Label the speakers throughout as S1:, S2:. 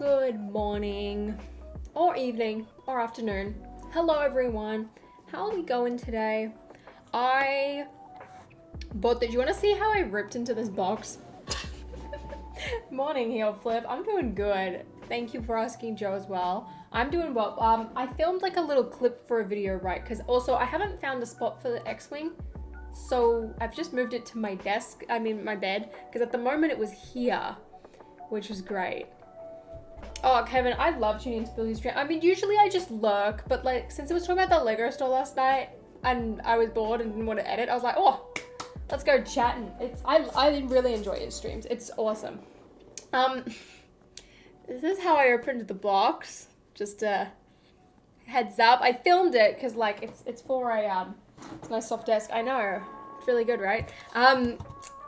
S1: Good morning, or evening, or afternoon. Hello everyone. How are we going today? I bought this. You want to see how I ripped into this box? Morning, heel flip. I'm doing good. Thank you for asking, Joe, as well. I'm doing well. I filmed like a little clip for a video, right? Because also I haven't found a spot for the X-Wing. So I've just moved it to my desk, my bed, because at the moment it was here, which was great. Oh, Kevin, I love tuning into Billy's stream. I mean, usually I just lurk, but like, since it was talking about the Lego store last night, and I was bored and didn't want to edit, I was like, oh, let's go chatting. I really enjoy his streams. It's awesome. This is how I opened the box. Just a heads up. I filmed it because like it's for a it's my soft desk. I know, it's really good, right? And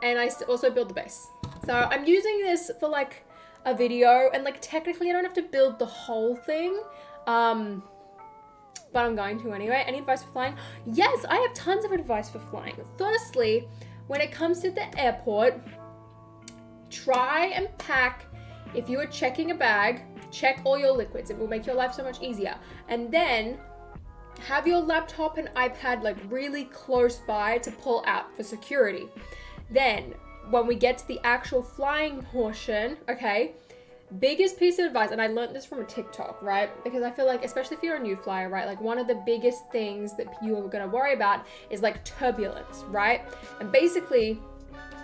S1: I also build the base. So I'm using this for like a video, and like technically I don't have to build the whole thing, but I'm going to anyway. Any advice for flying? Yes, I have tons of advice for flying. Firstly, when it comes to the airport, try and pack, if you are checking a bag, check all your liquids. It will make your life so much easier. And then have your laptop and iPad like really close by to pull out for security. Then when we get to the actual flying portion, okay, biggest piece of advice, and I learned this from a TikTok, right? Because I feel like, especially if you're a new flyer, right, like one of the biggest things that you are going to worry about is like turbulence, right? And basically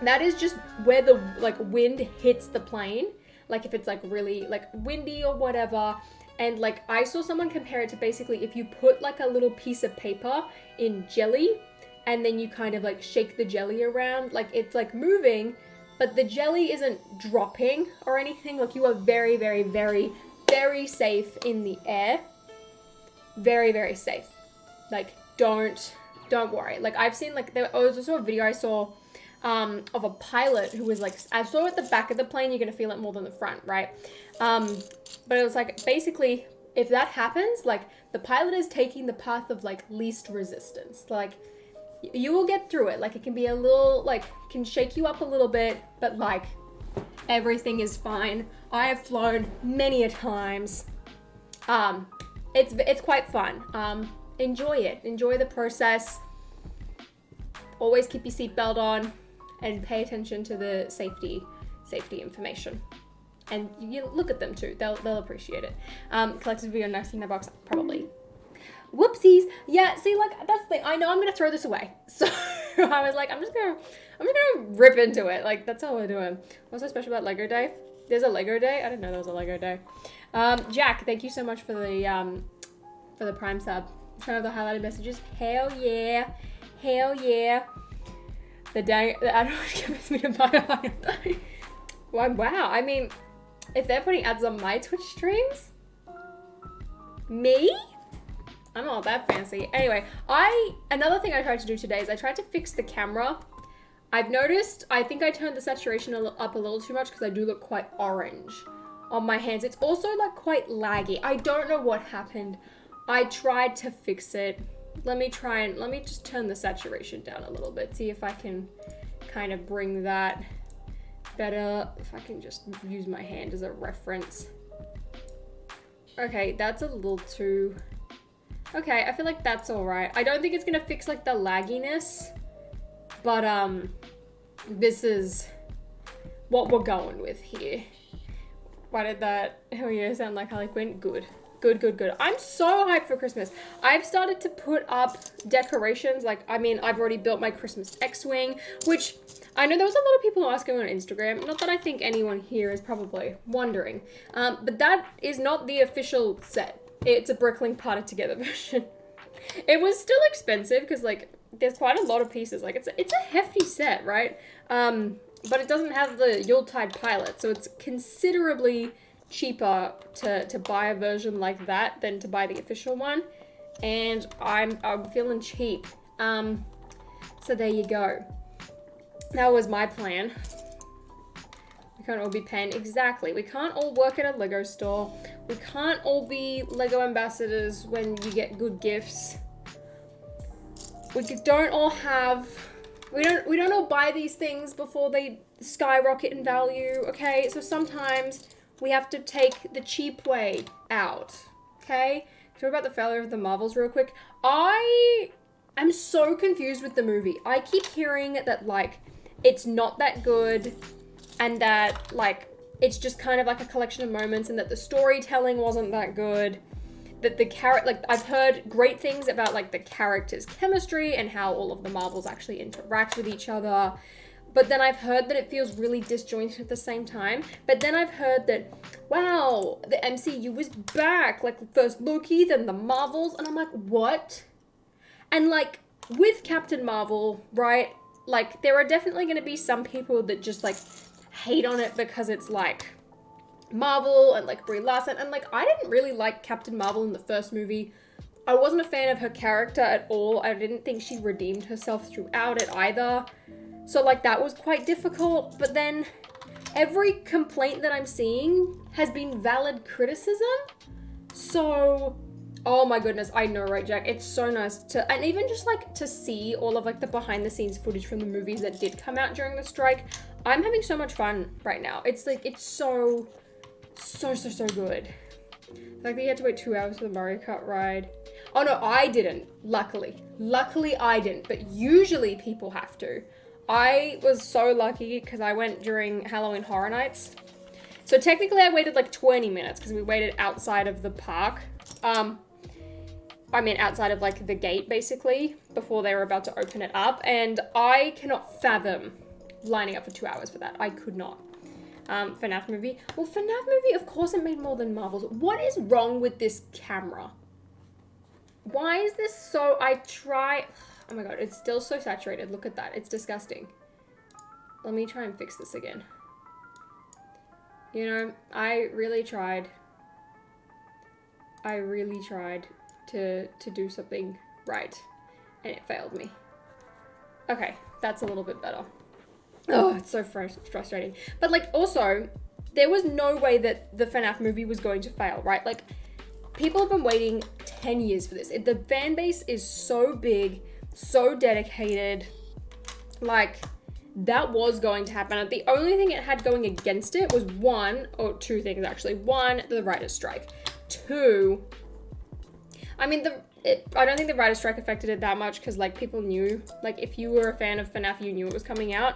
S1: that is just where the like wind hits the plane. Like if it's like really like windy or whatever. And like I saw someone compare it to basically if you put like a little piece of paper in jelly, and then you kind of like shake the jelly around, like it's like moving, but the jelly isn't dropping or anything. Like you are very, very, very, very safe in the air. Very, very safe. Like don't worry. Like I've seen like, there was also a video I saw of a pilot who was like, I saw at the back of the plane, you're gonna feel it more than the front, right? But it was like, basically, if that happens, like the pilot is taking the path of like least resistance. Like you will get through it. Like it can be a little, like can shake you up a little bit, but like everything is fine. I have flown many a times. It's quite fun. Enjoy it. Enjoy the process. Always keep your seatbelt on and pay attention to the safety information. And you look at them too. They'll appreciate it. Collector's video next in the box, probably. Whoopsies. Yeah, see, like, that's the thing. I know I'm going to throw this away. So I was like, I'm just going to rip into it. Like, that's all we're doing. What's so special about Lego Day? There's a Lego Day? I didn't know there was a Lego Day. Jack, thank you so much for the Prime sub. Turn off the highlighted messages. Hell yeah. Hell yeah. The ad gives me a buy. Wow. I mean, if they're putting ads on my Twitch streams, me? I'm not that fancy. Anyway, another thing I tried to do today is I tried to fix the camera. I've noticed, I think I turned the saturation up a little too much because I do look quite orange on my hands. It's also like quite laggy. I don't know what happened. I tried to fix it. Let me just turn the saturation down a little bit. See if I can kind of bring that better. If I can just use my hand as a reference. Okay, that's a little too... Okay, I feel like that's all right. I don't think it's gonna fix like the lagginess, but this is what we're going with here. Why did that hell yeah sound like Harley Quinn? Good. I'm so hyped for Christmas. I've started to put up decorations. Like, I mean, I've already built my Christmas X-Wing, which I know there was a lot of people asking on Instagram. Not that I think anyone here is probably wondering, but that is not the official set. It's a Bricklink parted together version. It was still expensive because like there's quite a lot of pieces. Like it's a hefty set, right? But it doesn't have the Yuletide pilot, so it's considerably cheaper to buy a version like that than to buy the official one. And I'm feeling cheap. So there you go. That was my plan. We can't all be paying. Exactly. We can't all work at a Lego store. We can't all be Lego ambassadors when you get good gifts. We don't all have... We don't all buy these things before they skyrocket in value, okay? So sometimes we have to take the cheap way out. Okay? Talk about the failure of the Marvels real quick. I'm so confused with the movie. I keep hearing that, like, it's not that good and that, like, it's just kind of like a collection of moments and that the storytelling wasn't that good. That the I've heard great things about, like, the characters' chemistry and how all of the Marvels actually interact with each other. But then I've heard that it feels really disjointed at the same time. But then I've heard that, wow, the MCU was back. Like, first Loki, then the Marvels. And I'm like, what? And, like, with Captain Marvel, right, like, there are definitely going to be some people that just, like, hate on it because it's, like, Marvel and, like, Brie Larson. And, like, I didn't really like Captain Marvel in the first movie. I wasn't a fan of her character at all. I didn't think she redeemed herself throughout it either. So, like, that was quite difficult. But then every complaint that I'm seeing has been valid criticism. So, oh my goodness, I know, right, Jack? It's so nice to, and even just, like, to see all of, like, the behind the scenes footage from the movies that did come out during the strike. I'm having so much fun right now. It's, like, it's so good. Like, they had to wait 2 hours for the Mario Kart ride. Oh, no, I didn't, luckily. Luckily, I didn't, but usually people have to. I was so lucky because I went during Halloween Horror Nights. So technically I waited like 20 minutes because we waited outside of the park. I mean, outside of, like, the gate, basically, before they were about to open it up. And I cannot fathom lining up for 2 hours for that. I could not. FNAF movie. Well, FNAF movie, of course it made more than Marvel's. What is wrong with this camera? Why is this so... Oh my god, it's still so saturated. Look at that. It's disgusting. Let me try and fix this again. You know, I really tried. To do something right, and it failed me. Okay, that's a little bit better. Oh, it's so frustrating. But, like, also, there was no way that the FNAF movie was going to fail, right? Like, people have been waiting 10 years for this. The fan base is so big, so dedicated. Like, that was going to happen. The only thing it had going against it was two things, actually. One, the writer's strike. Two, I mean, I don't think the writer's strike affected it that much because, like, people knew. Like, if you were a fan of FNAF, you knew it was coming out.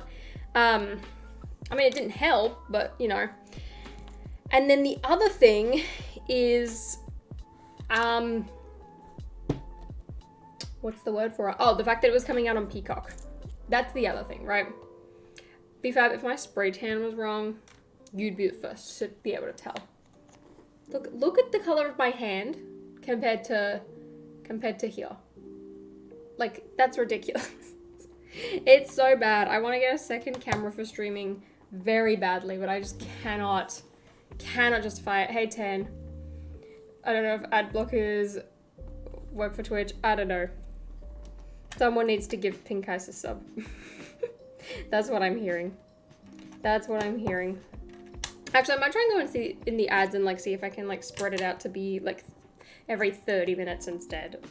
S1: I mean, it didn't help, but, you know. And then the other thing is, what's the word for it? Oh, the fact that it was coming out on Peacock. That's the other thing, right? BFAB, if my spray tan was wrong, you'd be the first to be able to tell. Look at the color of my hand compared to here. Like, that's ridiculous. It's so bad. I want to get a second camera for streaming very badly, but I just cannot justify it. Hey, Tan. I don't know if ad blockers work for Twitch. I don't know. Someone needs to give Pink Ice a sub. That's what I'm hearing. Actually, I might try and go and see in the ads and, like, see if I can, like, spread it out to be, like, every 30 minutes instead.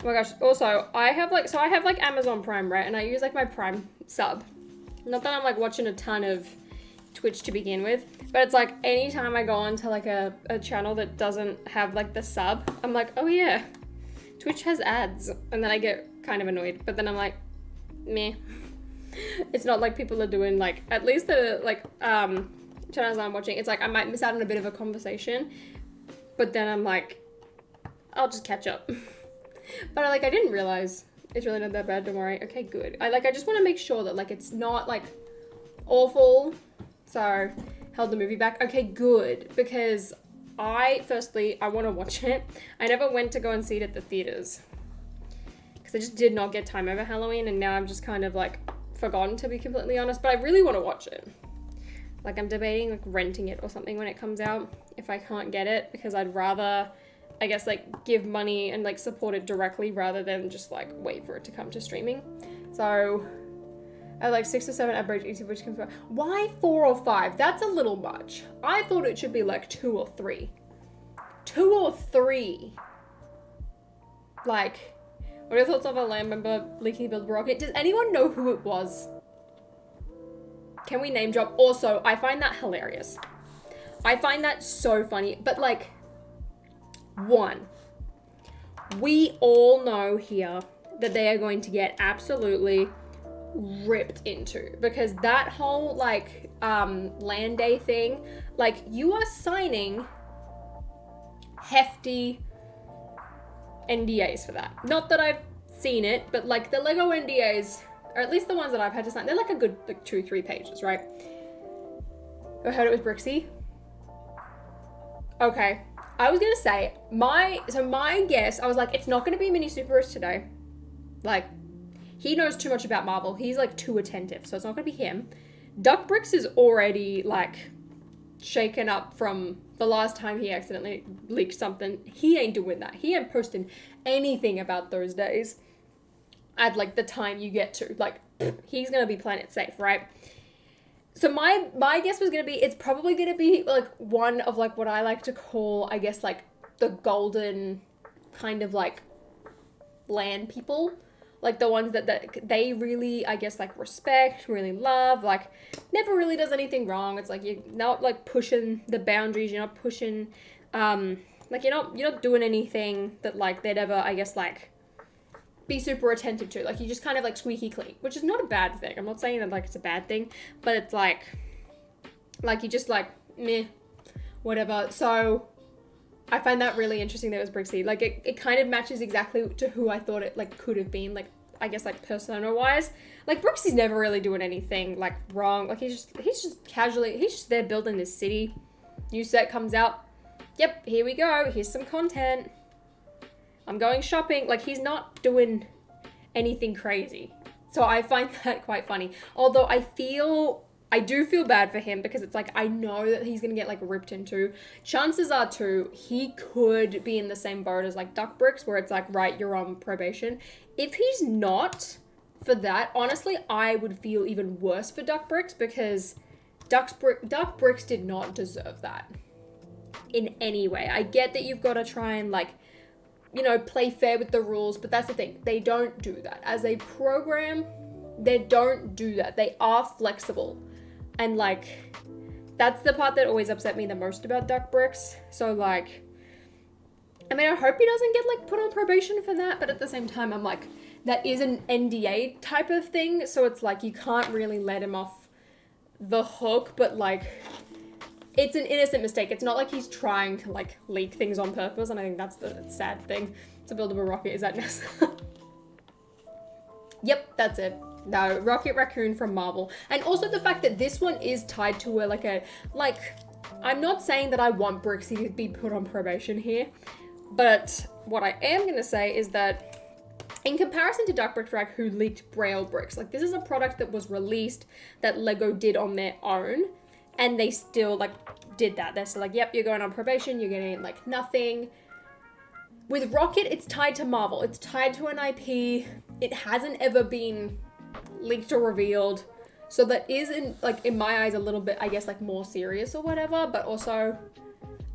S1: Oh my gosh. Also, I have, like, Amazon Prime, right? And I use, like, my Prime sub. Not that I'm, like, watching a ton of Twitch to begin with, but it's, like, anytime I go onto, like, a channel that doesn't have, like, the sub, I'm like, oh yeah, Twitch has ads. And then I get kind of annoyed, but then I'm like, meh. It's not like people are doing, like, at least the, like, channels I'm watching, it's like I might miss out on a bit of a conversation, but then I'm like, I'll just catch up. But, like, I didn't realize it's really not that bad, don't worry. Okay, good. I just want to make sure that, like, it's not, like, awful. So, held the movie back. Okay, good. Because I want to watch it. I never went to go and see it at the theaters. Because I just did not get time over Halloween, and now I'm just kind of, like, forgotten, to be completely honest. But I really want to watch it. Like, I'm debating, like, renting it or something when it comes out, if I can't get it, because I'd rather, I guess, like, give money and, like, support it directly rather than just, like, wait for it to come to streaming. So, at, like, 6 or 7 at break, each of which comes out. Why 4 or 5? That's a little much. I thought it should be, like, 2 or 3. 2 or 3. Like, what are your thoughts of a land member leaking build rocket? Does anyone know who it was? Can we name drop? Also, I find that hilarious. I find that so funny. But like, one, we all know here that they are going to get absolutely ripped into, because that whole like land day thing, like you are signing hefty NDAs for that. Not that I've seen it, but like the Lego NDAs, or at least the ones that I've had to sign, they're like a good like 2-3 pages, right? I heard it was Brixie. Okay, I was gonna say my guess, I was like, it's not gonna be Mini Superers today. Like, he knows too much about Marvel. He's like too attentive, so it's not gonna be him. Duck Bricks is already like shaken up from the last time he accidentally leaked something. He ain't doing that. He ain't posting anything about those days at like the time you get to. Like, he's gonna be playing it safe, right? So my guess was gonna be, it's probably gonna be like one of like what I like to call, I guess, like the golden kind of like land people. Like the ones that they really, I guess, like respect, really love, like never really does anything wrong. It's like you're not like pushing the boundaries, you're not pushing, like you're not doing anything that like they'd ever, I guess, like be super attentive to. Like you just kind of like squeaky clean, which is not a bad thing. I'm not saying that like it's a bad thing, but it's like you just like meh, whatever. So I find that really interesting that it was Brixie. Like, it kind of matches exactly to who I thought it, like, could have been, like, I guess, like, persona-wise. Like, Brixie's never really doing anything, like, wrong. Like, he's just casually, he's just there building this city. New set comes out. Yep, here we go. Here's some content. I'm going shopping. Like, he's not doing anything crazy. So I find that quite funny. Although I do feel bad for him, because it's like, I know that he's going to get like ripped into. Chances are too, he could be in the same boat as like Duck Bricks, where it's like, right, you're on probation. If he's not for that, honestly, I would feel even worse for Duck Bricks, because Duck Bricks did not deserve that in any way. I get that you've got to try and like, you know, play fair with the rules, but that's the thing. They don't do that. As a program, they don't do that. They are flexible. And like, that's the part that always upset me the most about Duck Bricks. So like, I mean, I hope he doesn't get like put on probation for that, but at the same time, I'm like, that is an NDA type of thing. So it's like, you can't really let him off the hook, but like, it's an innocent mistake. It's not like he's trying to like leak things on purpose. And I think that's the sad thing. To build up a rocket, is that necessary? Yep, that's it. No, Rocket Raccoon from Marvel. And also the fact that this one is tied to I'm not saying that I want Brixie to be put on probation here, but what I am going to say is that in comparison to Duck Bricks Rack, who leaked Braille Bricks, like this is a product that was released that Lego did on their own, and they still like did that. They're still like, yep, you're going on probation, you're getting like nothing. With Rocket, it's tied to Marvel. It's tied to an IP. It hasn't ever been leaked or revealed, so that is in my eyes a little bit, I guess, like more serious or whatever, but also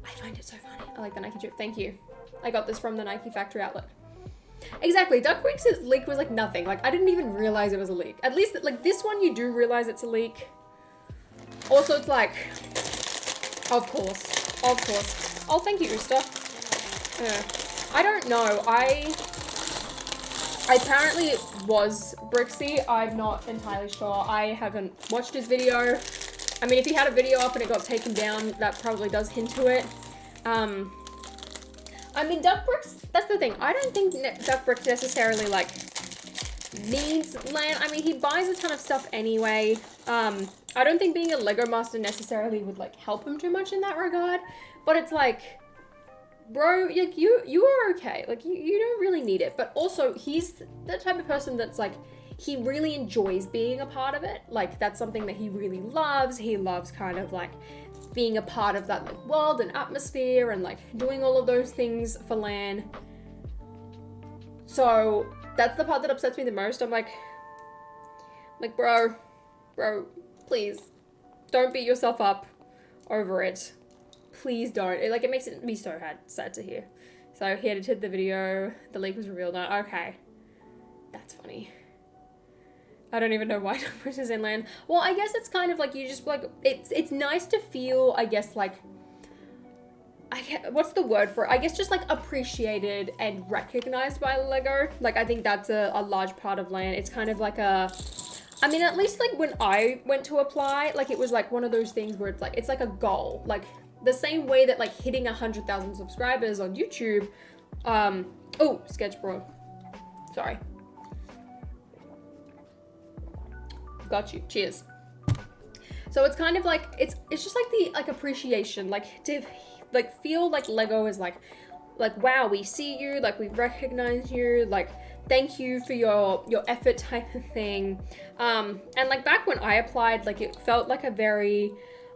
S1: I find it so funny. I like the Nike drip. Thank you. I got this from the Nike factory outlet. Exactly. Duck Bricks' leak was like nothing. Like I didn't even realize it was a leak. At least like this one you do realize it's a leak. Also, it's like, of course. Oh, thank you, Ooster. I don't know. Apparently it was Brixie. I'm not entirely sure. I haven't watched his video. I mean, if he had a video up and it got taken down, that probably does hint to it. I mean, Duck Bricks, that's the thing. I don't think Duck Bricks necessarily, like, needs land. I mean, he buys a ton of stuff anyway. I don't think being a Lego master necessarily would, like, help him too much in that regard. But it's like, bro, like, you are okay. Like, you don't really need it. But also, he's the type of person that's, like, he really enjoys being a part of it. Like, that's something that he really loves. He loves kind of, like, being a part of that, like, world and atmosphere and, like, doing all of those things for LAN. So, that's the part that upsets me the most. I'm like, bro, please, don't beat yourself up over it. Please don't. It makes me so sad to hear. So he edited the video. The leak was revealed. No, okay. That's funny. I don't even know why Which is inland. Well, I guess it's kind of like you just like it's nice to feel, I guess, like what's the word for it? I guess just like appreciated and recognized by Lego. Like I think that's a large part of land. It's kind of like I mean, at least like when I went to apply, like it was like one of those things where it's like a goal. Like the same way that like hitting 100,000 subscribers on YouTube. Oh, Sketch Bro. Sorry. Got you. Cheers. So it's kind of like it's just like the like appreciation, like to like feel like Lego is like wow, we see you, like we recognize you, like thank you for your effort type of thing. And like back when I applied, like it felt like a very,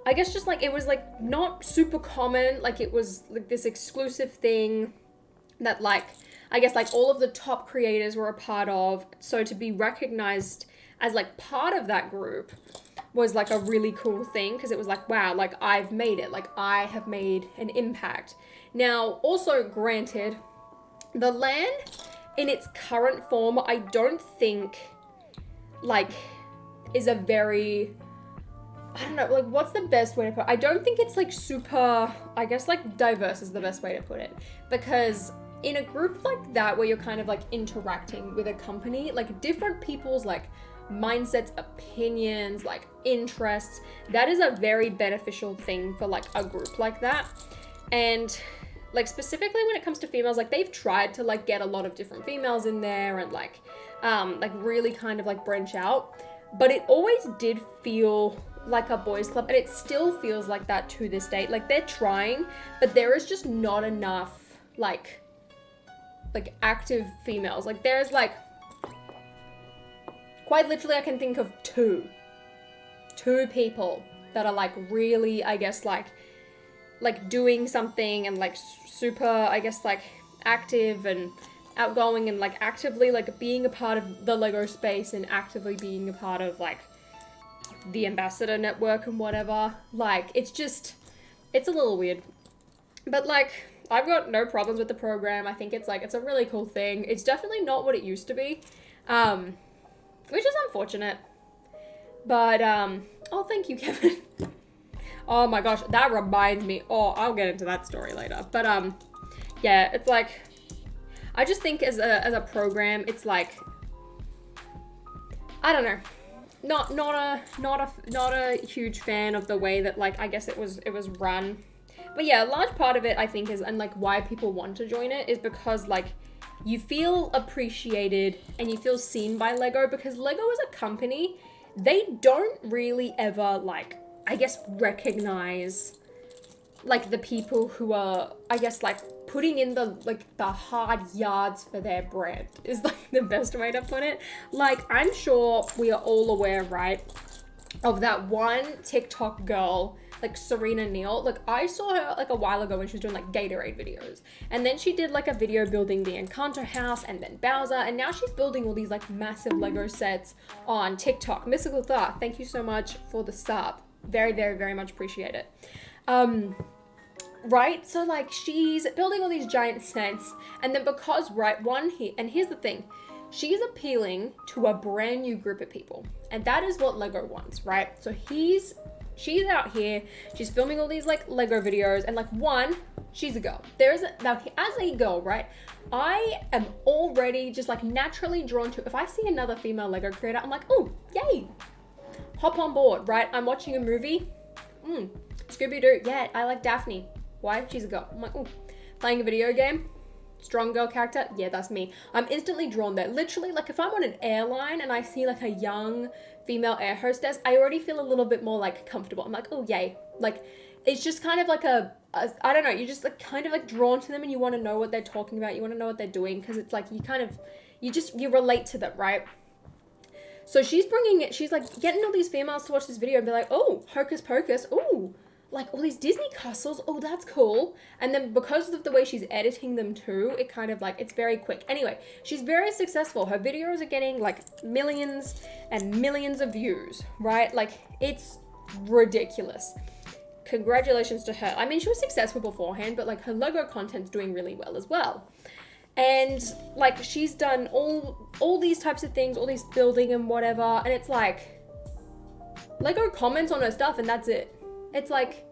S1: I guess just like it was like not super common, like it was like this exclusive thing that like I guess like all of the top creators were a part of. So to be recognized as like part of that group was like a really cool thing, because it was like, wow, like I've made it, like I have made an impact. Now, also granted, the land in its current form, I don't think like is a very, I don't know, like what's the best way to put it? I don't think it's like super, I guess like diverse is the best way to put it, because in a group like that where you're kind of like interacting with a company, like different people's like mindsets, opinions, like interests, that is a very beneficial thing for like a group like that. And like specifically when it comes to females, like they've tried to like get a lot of different females in there and like really kind of like branch out, but it always did feel like a boys club, and it still feels like that to this day. Like they're trying, but there is just not enough like active females. Like there's like quite literally, I can think of two people that are like really, I guess, like doing something and like super, I guess, like active and outgoing and like actively like being a part of the Lego space and actively being a part of like the ambassador network and whatever. Like it's a little weird, but like I've got no problems with the program. I think it's a really cool thing. It's definitely not what it used to be. Which is unfortunate, but, oh, thank you, Kevin. Oh my gosh, that reminds me, I'll get into that story later, but, yeah, it's like, I just think as a program, it's like, I don't know, not a huge fan of the way that, like, I guess it was run, but yeah, a large part of it, I think, is, and like, why people want to join it is because, like, you feel appreciated and you feel seen by Lego, because Lego as a company, they don't really ever like, I guess, recognize like the people who are, I guess, like putting in the hard yards for their brand is like the best way to put it. Like I'm sure we are all aware, right, of that one TikTok girl, like Serena Neal. Like I saw her like a while ago when she was doing like Gatorade videos, and then she did like a video building the Encanto house and then Bowser, and now she's building all these like massive Lego sets on TikTok. Mystical Thought, thank you so much for the sub. Very, very, very much appreciate it. Right, so like she's building all these giant sets, and then because here's the thing, she's appealing to a brand new group of people, and that is what Lego wants, right? So she's out here, she's filming all these like Lego videos, and like she's a girl. Now as a girl, right, I am already just like naturally drawn to, if I see another female Lego creator, I'm like, oh, yay, hop on board, right? I'm watching a movie, Scooby-Doo, yeah, I like Daphne. Why? She's a girl. I'm like, oh, playing a video game, strong girl character, yeah, that's me. I'm instantly drawn there. Literally, like if I'm on an airline and I see like a young female air hostess, I already feel a little bit more like comfortable. I'm like, oh yay. Like it's just kind of like I don't know, you're just like kind of like drawn to them, and you want to know what they're talking about. You want to know what they're doing, because it's like you relate to them, right? So she's like getting all these females to watch this video and be like, oh, Hocus Pocus, oh, like all these Disney castles, oh, that's cool. And then because of the way she's editing them too, it kind of like, it's very quick. Anyway, she's very successful. Her videos are getting like millions and millions of views, right? Like it's ridiculous. Congratulations to her. I mean, she was successful beforehand, but like her Lego content's doing really well as well. And like she's done all these types of things, all these building and whatever, and it's like Lego comments on her stuff and that's it. It's like,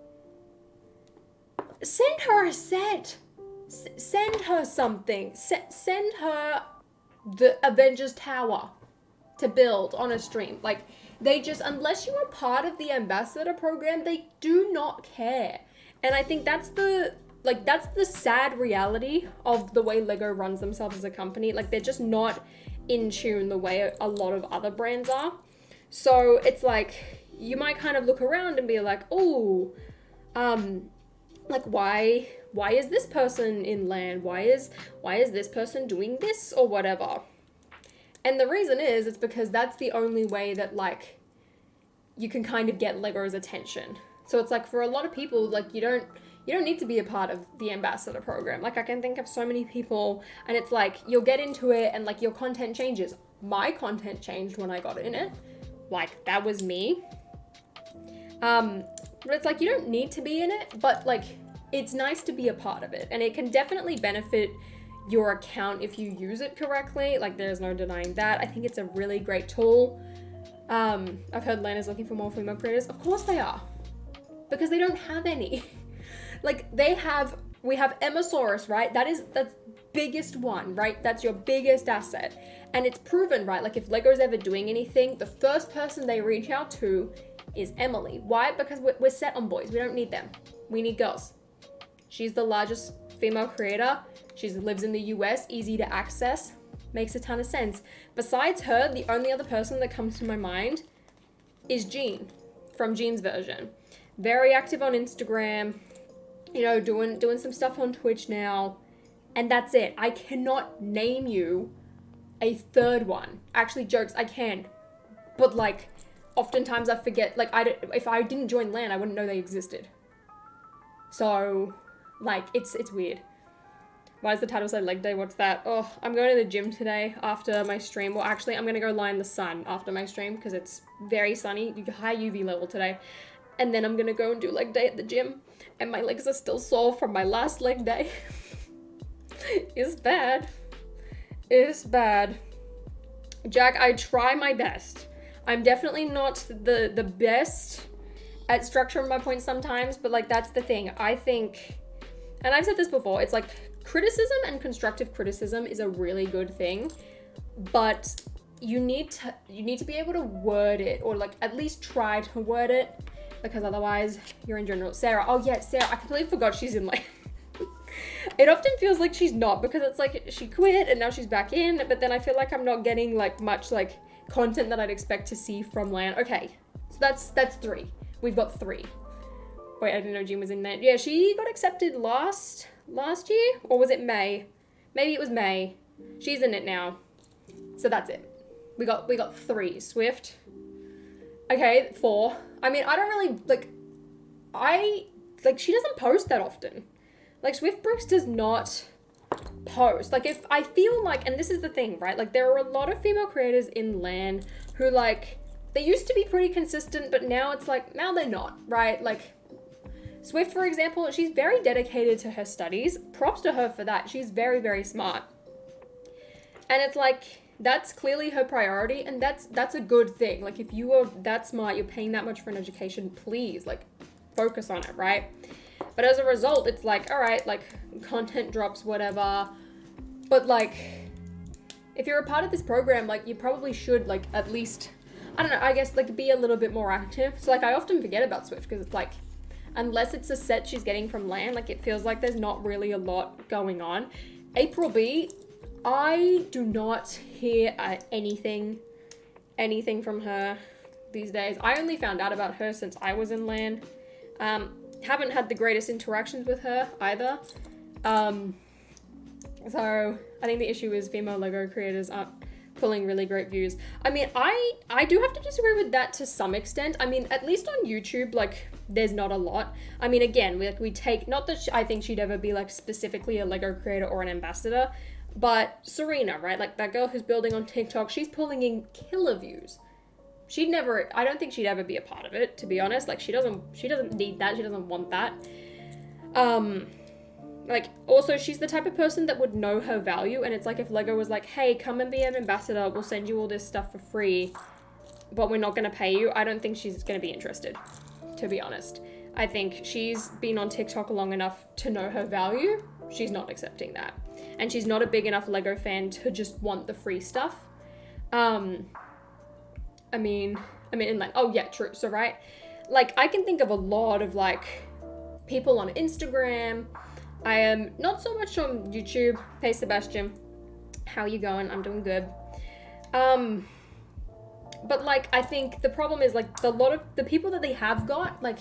S1: send her a set. Send her something. Send her the Avengers Tower to build on a stream. Like, they just, unless you are part of the ambassador program, they do not care. And I think that's the sad reality of the way Lego runs themselves as a company. Like, they're just not in tune the way a lot of other brands are. So it's like, you might kind of look around and be like, oh, like why is this person in land? Why is this person doing this or whatever? And the reason is, it's because that's the only way that like you can kind of get Lego's attention. So it's like, for a lot of people, like you don't need to be a part of the ambassador program. Like, I can think of so many people, and it's like you'll get into it and like your content changes. My content changed when I got in it. Like, that was me. But it's like, you don't need to be in it, but like it's nice to be a part of it, and it can definitely benefit your account if you use it correctly. Like, there's no denying that. I think it's a really great tool. I've heard Lana's looking for more female creators. Of course they are, because they don't have any. Like, we have Emmasaurus, right? That's biggest one, right? That's your biggest asset. And it's proven, right? Like, if Lego's ever doing anything, the first person they reach out to is Emily. Why? Because we're set on boys. We don't need them. We need girls. She's the largest female creator. She lives in the US, easy to access. Makes a ton of sense. Besides her, the only other person that comes to my mind is Jean, from Jean's version. Very active on Instagram, you know, doing some stuff on Twitch now. And that's it. I cannot name you a third one. Actually, jokes, I can. But like, oftentimes I forget, like, if I didn't join LAN, I wouldn't know they existed. So, like, it's weird. Why does the title say leg day? What's that? Oh, I'm going to the gym today after my stream. Well, actually, I'm going to go lie in the sun after my stream because it's very sunny, high UV level today. And then I'm going to go and do leg day at the gym. And my legs are still sore from my last leg day. It's bad. It's bad. Jack, I try my best. I'm definitely not the best at structuring my points sometimes, but like, that's the thing. I think, and I've said this before, it's like criticism and constructive criticism is a really good thing, but you need to be able to word it, or like at least try to word it, because otherwise you're in general. Sarah, oh yeah, Sarah, I completely forgot she's in like, it often feels like she's not, because it's like she quit and now she's back in, but then I feel like I'm not getting like much like content that I'd expect to see from LAN. Okay, so that's 3. We've got 3. Wait, I didn't know Jean was in there. Yeah, she got accepted last year, or was it May? Maybe it was May. She's in it now. So that's it. We got 3. Swift. Okay, 4. I mean, I don't really she doesn't post that often. Like, Swift Brooks does not post. Like, if I feel like, and this is the thing, right? Like, there are a lot of female creators in LAN who, like, they used to be pretty consistent, but now it's like, now they're not, right? Like, Swift, for example, she's very dedicated to her studies. Props to her for that. She's very, very smart. And it's like, that's clearly her priority, and that's a good thing. Like, if you are that smart, you're paying that much for an education, please, like, focus on it, right? But as a result, it's like, all right, like, content drops, whatever. But, like, if you're a part of this program, like, you probably should, like, at least, I don't know, I guess, like, be a little bit more active. So, like, I often forget about Swift, because it's like, unless it's a set she's getting from LAN, like, it feels like there's not really a lot going on. April B, I do not hear anything from her these days. I only found out about her since I was in LAN. Haven't had the greatest interactions with her either. So I think the issue is female Lego creators aren't pulling really great views. I mean, I do have to disagree with that to some extent. I mean, at least on YouTube, like, there's not a lot. I mean, again, we take, not that I think she'd ever be like specifically a Lego creator or an ambassador, but Serena, right? Like, that girl who's building on TikTok, she's pulling in killer views. I don't think she'd ever be a part of it, to be honest. Like, she doesn't need that. She doesn't want that. Like, also, she's the type of person that would know her value, and it's like if Lego was like, hey, come and be an ambassador, we'll send you all this stuff for free, but we're not going to pay you, I don't think she's going to be interested, to be honest. I think she's been on TikTok long enough to know her value. She's not accepting that. And she's not a big enough Lego fan to just want the free stuff. I mean, like, oh yeah, true. So, right, like, I can think of a lot of, like, people on Instagram. I am not so much on YouTube. Hey, Sebastian, how you going? I'm doing good. But, like, I think the problem is, like, a lot of the people that they have got, like,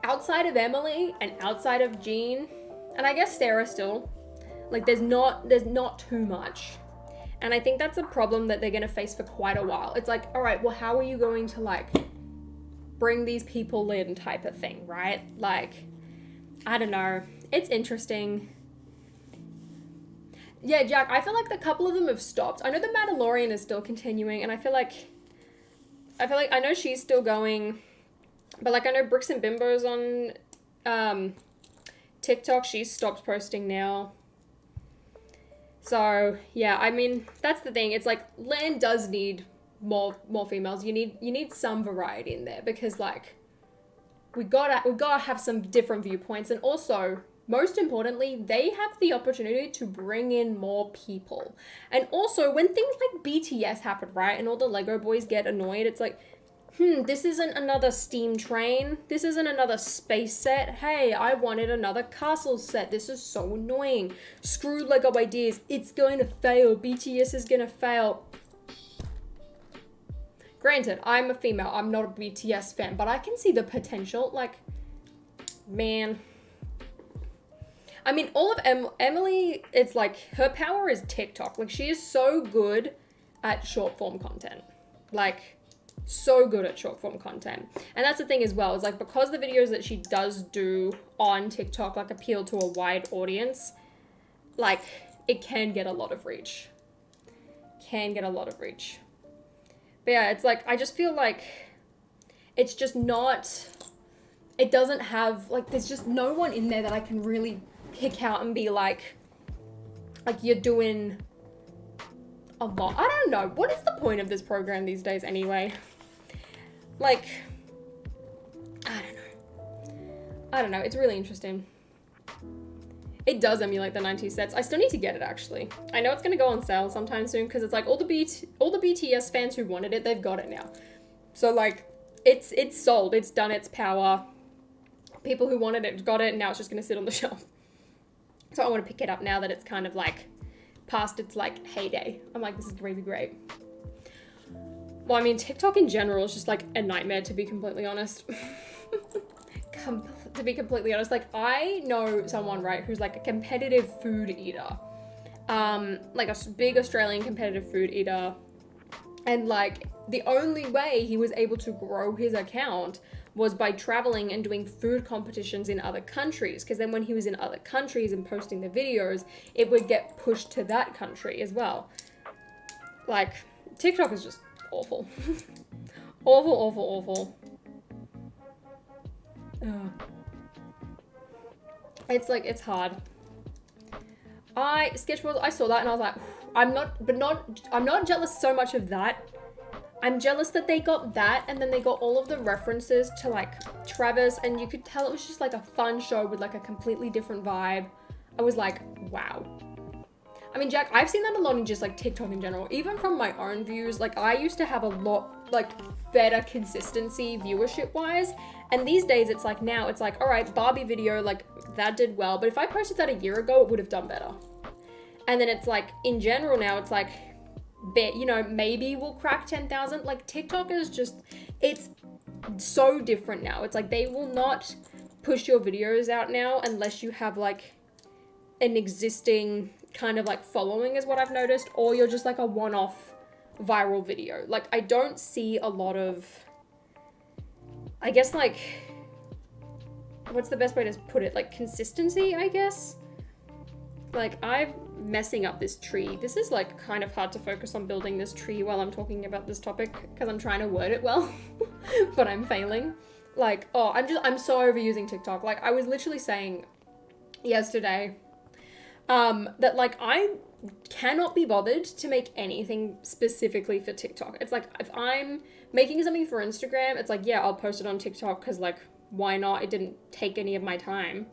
S1: outside of Emily and outside of Jean, and I guess Sarah still, like, there's not too much. And I think that's a problem that they're going to face for quite a while. It's like, all right, well, how are you going to, like, bring these people in type of thing, right? Like, I don't know. It's interesting. Yeah, Jack, I feel like a couple of them have stopped. I know the Mandalorian is still continuing, and I feel like I know she's still going, but, like, I know Bricks and Bimbo's on TikTok. She's stopped posting now. So, yeah, I mean, that's the thing. It's like, land does need more females. You need some variety in there, because, like, we gotta have some different viewpoints. And also, most importantly, they have the opportunity to bring in more people. And also, when things like BTS happen, right, and all the Lego boys get annoyed, it's like, this isn't another steam train. This isn't another space set. Hey, I wanted another castle set. This is so annoying. Screw Lego ideas. It's going to fail. BTS is going to fail. Granted, I'm a female. I'm not a BTS fan, but I can see the potential. Like, man. I mean, all of Emily, it's like, her power is TikTok. Like, she is so good at short form content. Like, so good at short form content. And that's the thing as well, is like, because the videos that she does do on TikTok, like, appeal to a wide audience, like, it can get a lot of reach. But yeah, it's like, I just feel like it's just not, it doesn't have, like, there's just no one in there that I can really pick out and be like you're doing a lot. I don't know. What is the point of this program these days anyway? Like, I don't know. It's really interesting. It does emulate the 90s sets. I still need to get it, actually. I know it's going to go on sale sometime soon, because it's like all the BTS fans who wanted it, they've got it now. So, like, it's sold. It's done its power. People who wanted it got it, and now it's just going to sit on the shelf. So I want to pick it up now that it's kind of, like, past its, like, heyday. I'm like, this is going to be great. Well, I mean, TikTok in general is just, like, a nightmare, to be completely honest. To be completely honest, like, I know someone, right, who's, like, a competitive food eater. Like, a big Australian competitive food eater. And, like, the only way he was able to grow his account was by traveling and doing food competitions in other countries. Because then when he was in other countries and posting the videos, it would get pushed to that country as well. Like, TikTok is just awful. Awful. It's like, it's hard. Sketchboard, I saw that and I was like, I'm not jealous so much of that. I'm jealous that they got that, and then they got all of the references to, like, Travis, and you could tell it was just, like, a fun show with, like, a completely different vibe. I was like, wow. I mean, Jack, I've seen that a lot in just, like, TikTok in general. Even from my own views, like, I used to have a lot, like, better consistency viewership-wise, and these days it's like, now it's like, all right, Barbie video, like, that did well, but if I posted that a year ago, it would have done better. And then it's like, in general now, it's like, you know, maybe we'll crack 10,000. Like, TikTok is just, it's so different now. It's like, they will not push your videos out now unless you have, like, an existing kind of, like, following is what I've noticed, or you're just, like, a one-off viral video. Like, I don't see a lot of, I guess, like, what's the best way to put it? Like, consistency, I guess? Like, I'm messing up this tree. This is, like, kind of hard to focus on building this tree while I'm talking about this topic, because I'm trying to word it well, but I'm failing. Like, oh, I'm so overusing TikTok. Like, I was literally saying, yesterday, that like I cannot be bothered to make anything specifically for TikTok. It's like if I'm making something for Instagram, it's like, yeah, I'll post it on TikTok because like why not? It didn't take any of my time.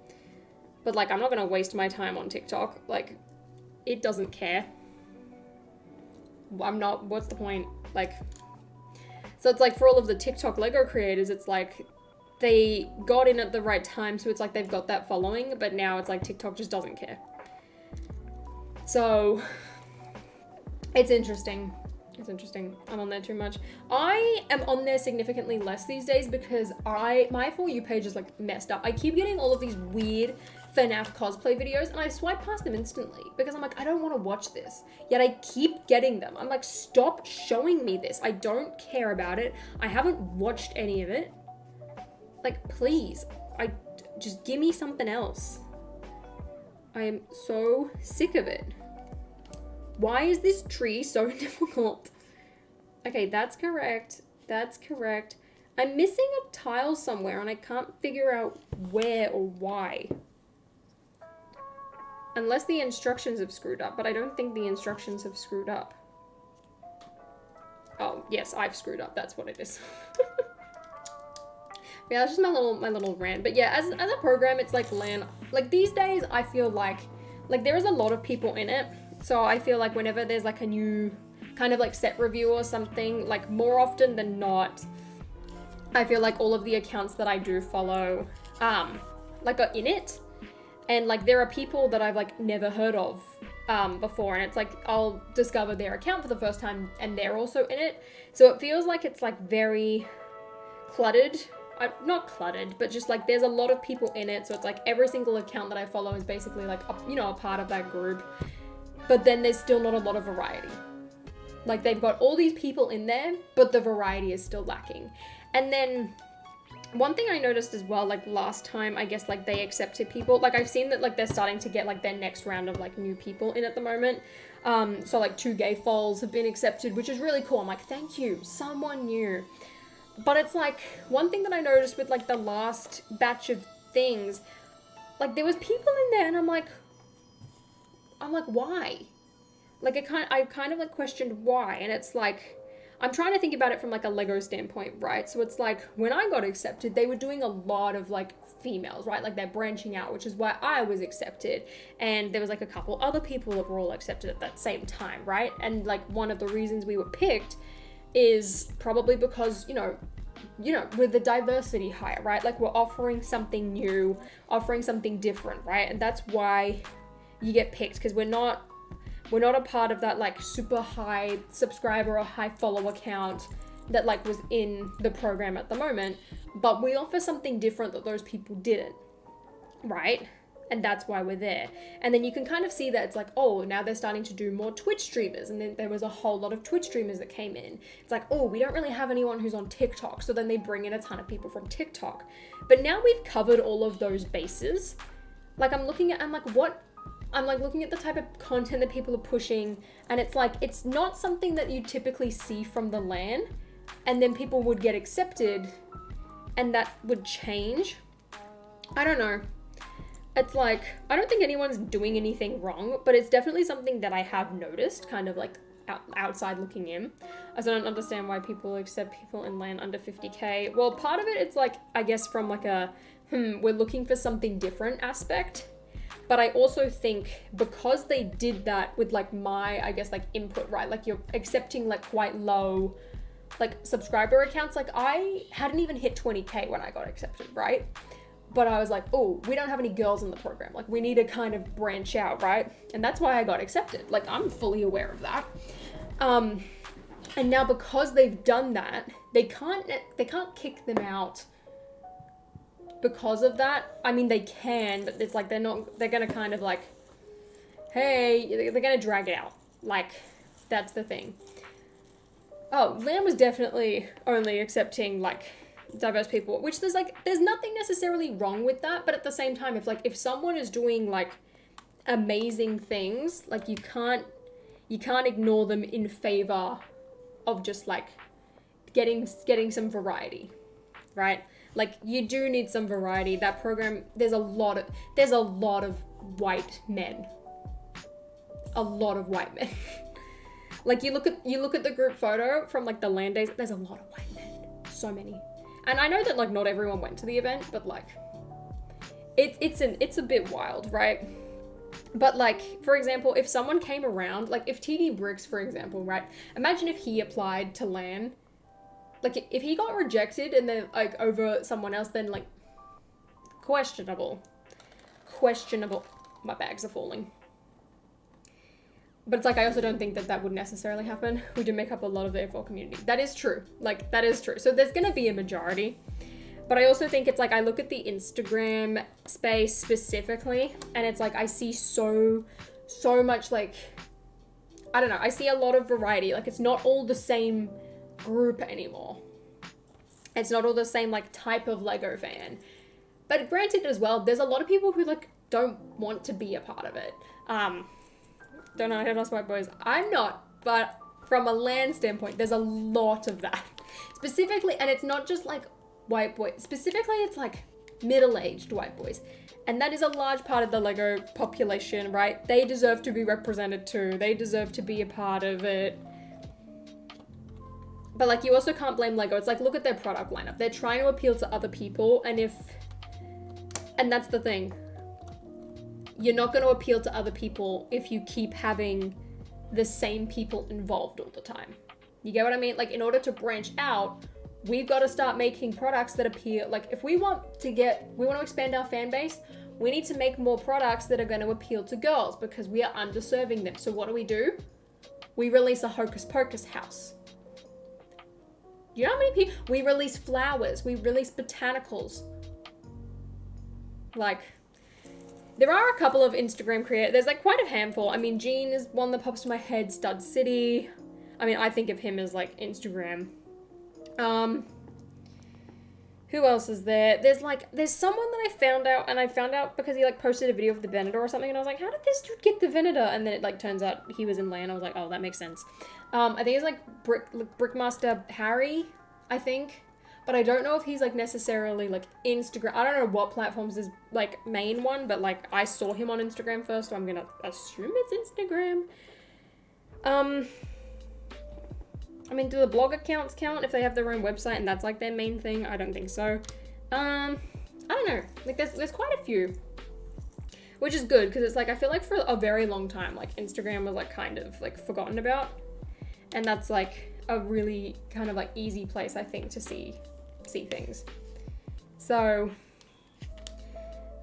S1: But like I'm not gonna waste my time on TikTok. Like it doesn't care. I'm not, what's the point? Like, so it's like for all of the TikTok Lego creators, it's like they got in at the right time, so it's like they've got that following, but now it's like TikTok just doesn't care. So it's interesting. It's interesting. I'm on there too much. I am on there significantly less these days because my For You page is like messed up. I keep getting all of these weird FNAF cosplay videos and I swipe past them instantly because I'm like, I don't want to watch this. Yet I keep getting them. I'm like, stop showing me this. I don't care about it. I haven't watched any of it. Like, please, just give me something else. I am so sick of it. Why is this tree so difficult? Okay, that's correct. That's correct. I'm missing a tile somewhere and I can't figure out where or why. Unless the instructions have screwed up, but I don't think the instructions have screwed up. Oh, yes, I've screwed up. That's what it is. Yeah, that's just my little rant. But yeah, as a program, it's like LAN. Like these days, I feel like there is a lot of people in it. So I feel like whenever there's like a new kind of like set review or something, like more often than not, I feel like all of the accounts that I do follow, like are in it. And like there are people that I've like never heard of before, and it's like I'll discover their account for the first time and they're also in it. So it feels like it's like very cluttered. Not cluttered, but just like there's a lot of people in it. So it's like every single account that I follow is basically like a part of that group. But then there's still not a lot of variety. Like they've got all these people in there, but the variety is still lacking. And then one thing I noticed as well, like last time, I guess like they accepted people. Like I've seen that like they're starting to get like their next round of like new people in at the moment. So like 2 gay foals have been accepted, which is really cool. I'm like, thank you, someone new. But it's like one thing that I noticed with like the last batch of things, like there was people in there and I'm like, why? Like I kind of like questioned why. And it's like, I'm trying to think about it from like a Lego standpoint, right? So it's like when I got accepted, they were doing a lot of like females, right? Like they're branching out, which is why I was accepted. And there was like a couple other people that were all accepted at that same time, right? And like one of the reasons we were picked is probably because, you know, with the diversity hire, right? Like we're offering something new, offering something different, right? And that's why you get picked, because we're not a part of that like super high subscriber or high follower count that like was in the program at the moment, but we offer something different that those people didn't, right? And that's why we're there. And then you can kind of see that it's like, oh, now they're starting to do more Twitch streamers. And then there was a whole lot of Twitch streamers that came in. It's like, oh, we don't really have anyone who's on TikTok. So then they bring in a ton of people from TikTok. But now we've covered all of those bases. Like I'm looking at the type of content that people are pushing. And it's like, it's not something that you typically see from the LAN. And then people would get accepted and that would change. I don't know. It's like, I don't think anyone's doing anything wrong, but it's definitely something that I have noticed, kind of like outside looking in, as I don't understand why people accept people in LAN under 50k. Well, part of it, it's like, I guess from like a, we're looking for something different aspect, but I also think because they did that with like my, I guess like input, right? Like you're accepting like quite low, like subscriber accounts. Like I hadn't even hit 20k when I got accepted, right? But I was like, oh, we don't have any girls in the program. Like, we need to kind of branch out, right? And that's why I got accepted. Like, I'm fully aware of that. And now because they've done that, they can't kick them out because of that. I mean, they can, but it's like they're going to kind of like, hey, they're going to drag it out. Like, that's the thing. Oh, Lamb was definitely only accepting, like, diverse people, which there's nothing necessarily wrong with that, but at the same time, if someone is doing like amazing things, like you can't ignore them in favor of just like getting some variety, right? Like, you do need some variety. That program, there's a lot of white men. A lot of white men. Like, you look at the group photo from like the LAN days, there's a lot of white men. So many. And I know that like not everyone went to the event, but like it's a bit wild, right? But like, for example, if someone came around, like if TD Bricks, for example, right? Imagine if he applied to LAN. Like, if he got rejected and then, like, over someone else, then, like, questionable. My bags are falling. But it's like, I also don't think that that would necessarily happen. We do make up a lot of the AFL community. That is true. Like, that is true. So there's going to be a majority. But I also think it's like, I look at the Instagram space specifically, and it's like, I see so much, like, I don't know. I see a lot of variety. Like, it's not all the same group anymore. It's not all the same like type of Lego fan. But granted as well, there's a lot of people who like don't want to be a part of it. Don't know how to white boys. I'm not, but from a LAN standpoint, there's a lot of that. Specifically, and it's not just like white boys. Specifically, it's like middle-aged white boys. And that is a large part of the Lego population, right? They deserve to be represented too. They deserve to be a part of it. But like, you also can't blame Lego. It's like, look at their product lineup. They're trying to appeal to other people, and that's the thing. You're not going to appeal to other people if you keep having the same people involved all the time. You get what I mean? Like, in order to branch out, we've got to start making products that appeal. Like, if we want to expand our fan base, we need to make more products that are going to appeal to girls, because we are underserving them. So what do? We release a Hocus Pocus house. You know how many people? We release flowers. We release botanicals. Like, there are a couple of Instagram creators. There's like quite a handful. I mean, Gene is one that pops to my head. Stud City. I mean, I think of him as like Instagram. Who else is there? There's someone that I found out because he like posted a video of the Venator or something, and I was like, how did this dude get the Venator? And then it like turns out he was in LAN. I was like, oh, that makes sense. I think it's like Brickmaster Harry, I think. But I don't know if he's like necessarily like Instagram. I don't know what platform's his like main one, but like I saw him on Instagram first, so I'm gonna assume it's Instagram. I mean, do the blog accounts count if they have their own website and that's like their main thing? I don't think so. I don't know. Like there's quite a few, which is good, because it's like, I feel like for a very long time, like Instagram was like kind of like forgotten about, and that's like a really kind of like easy place, I think, to see things. So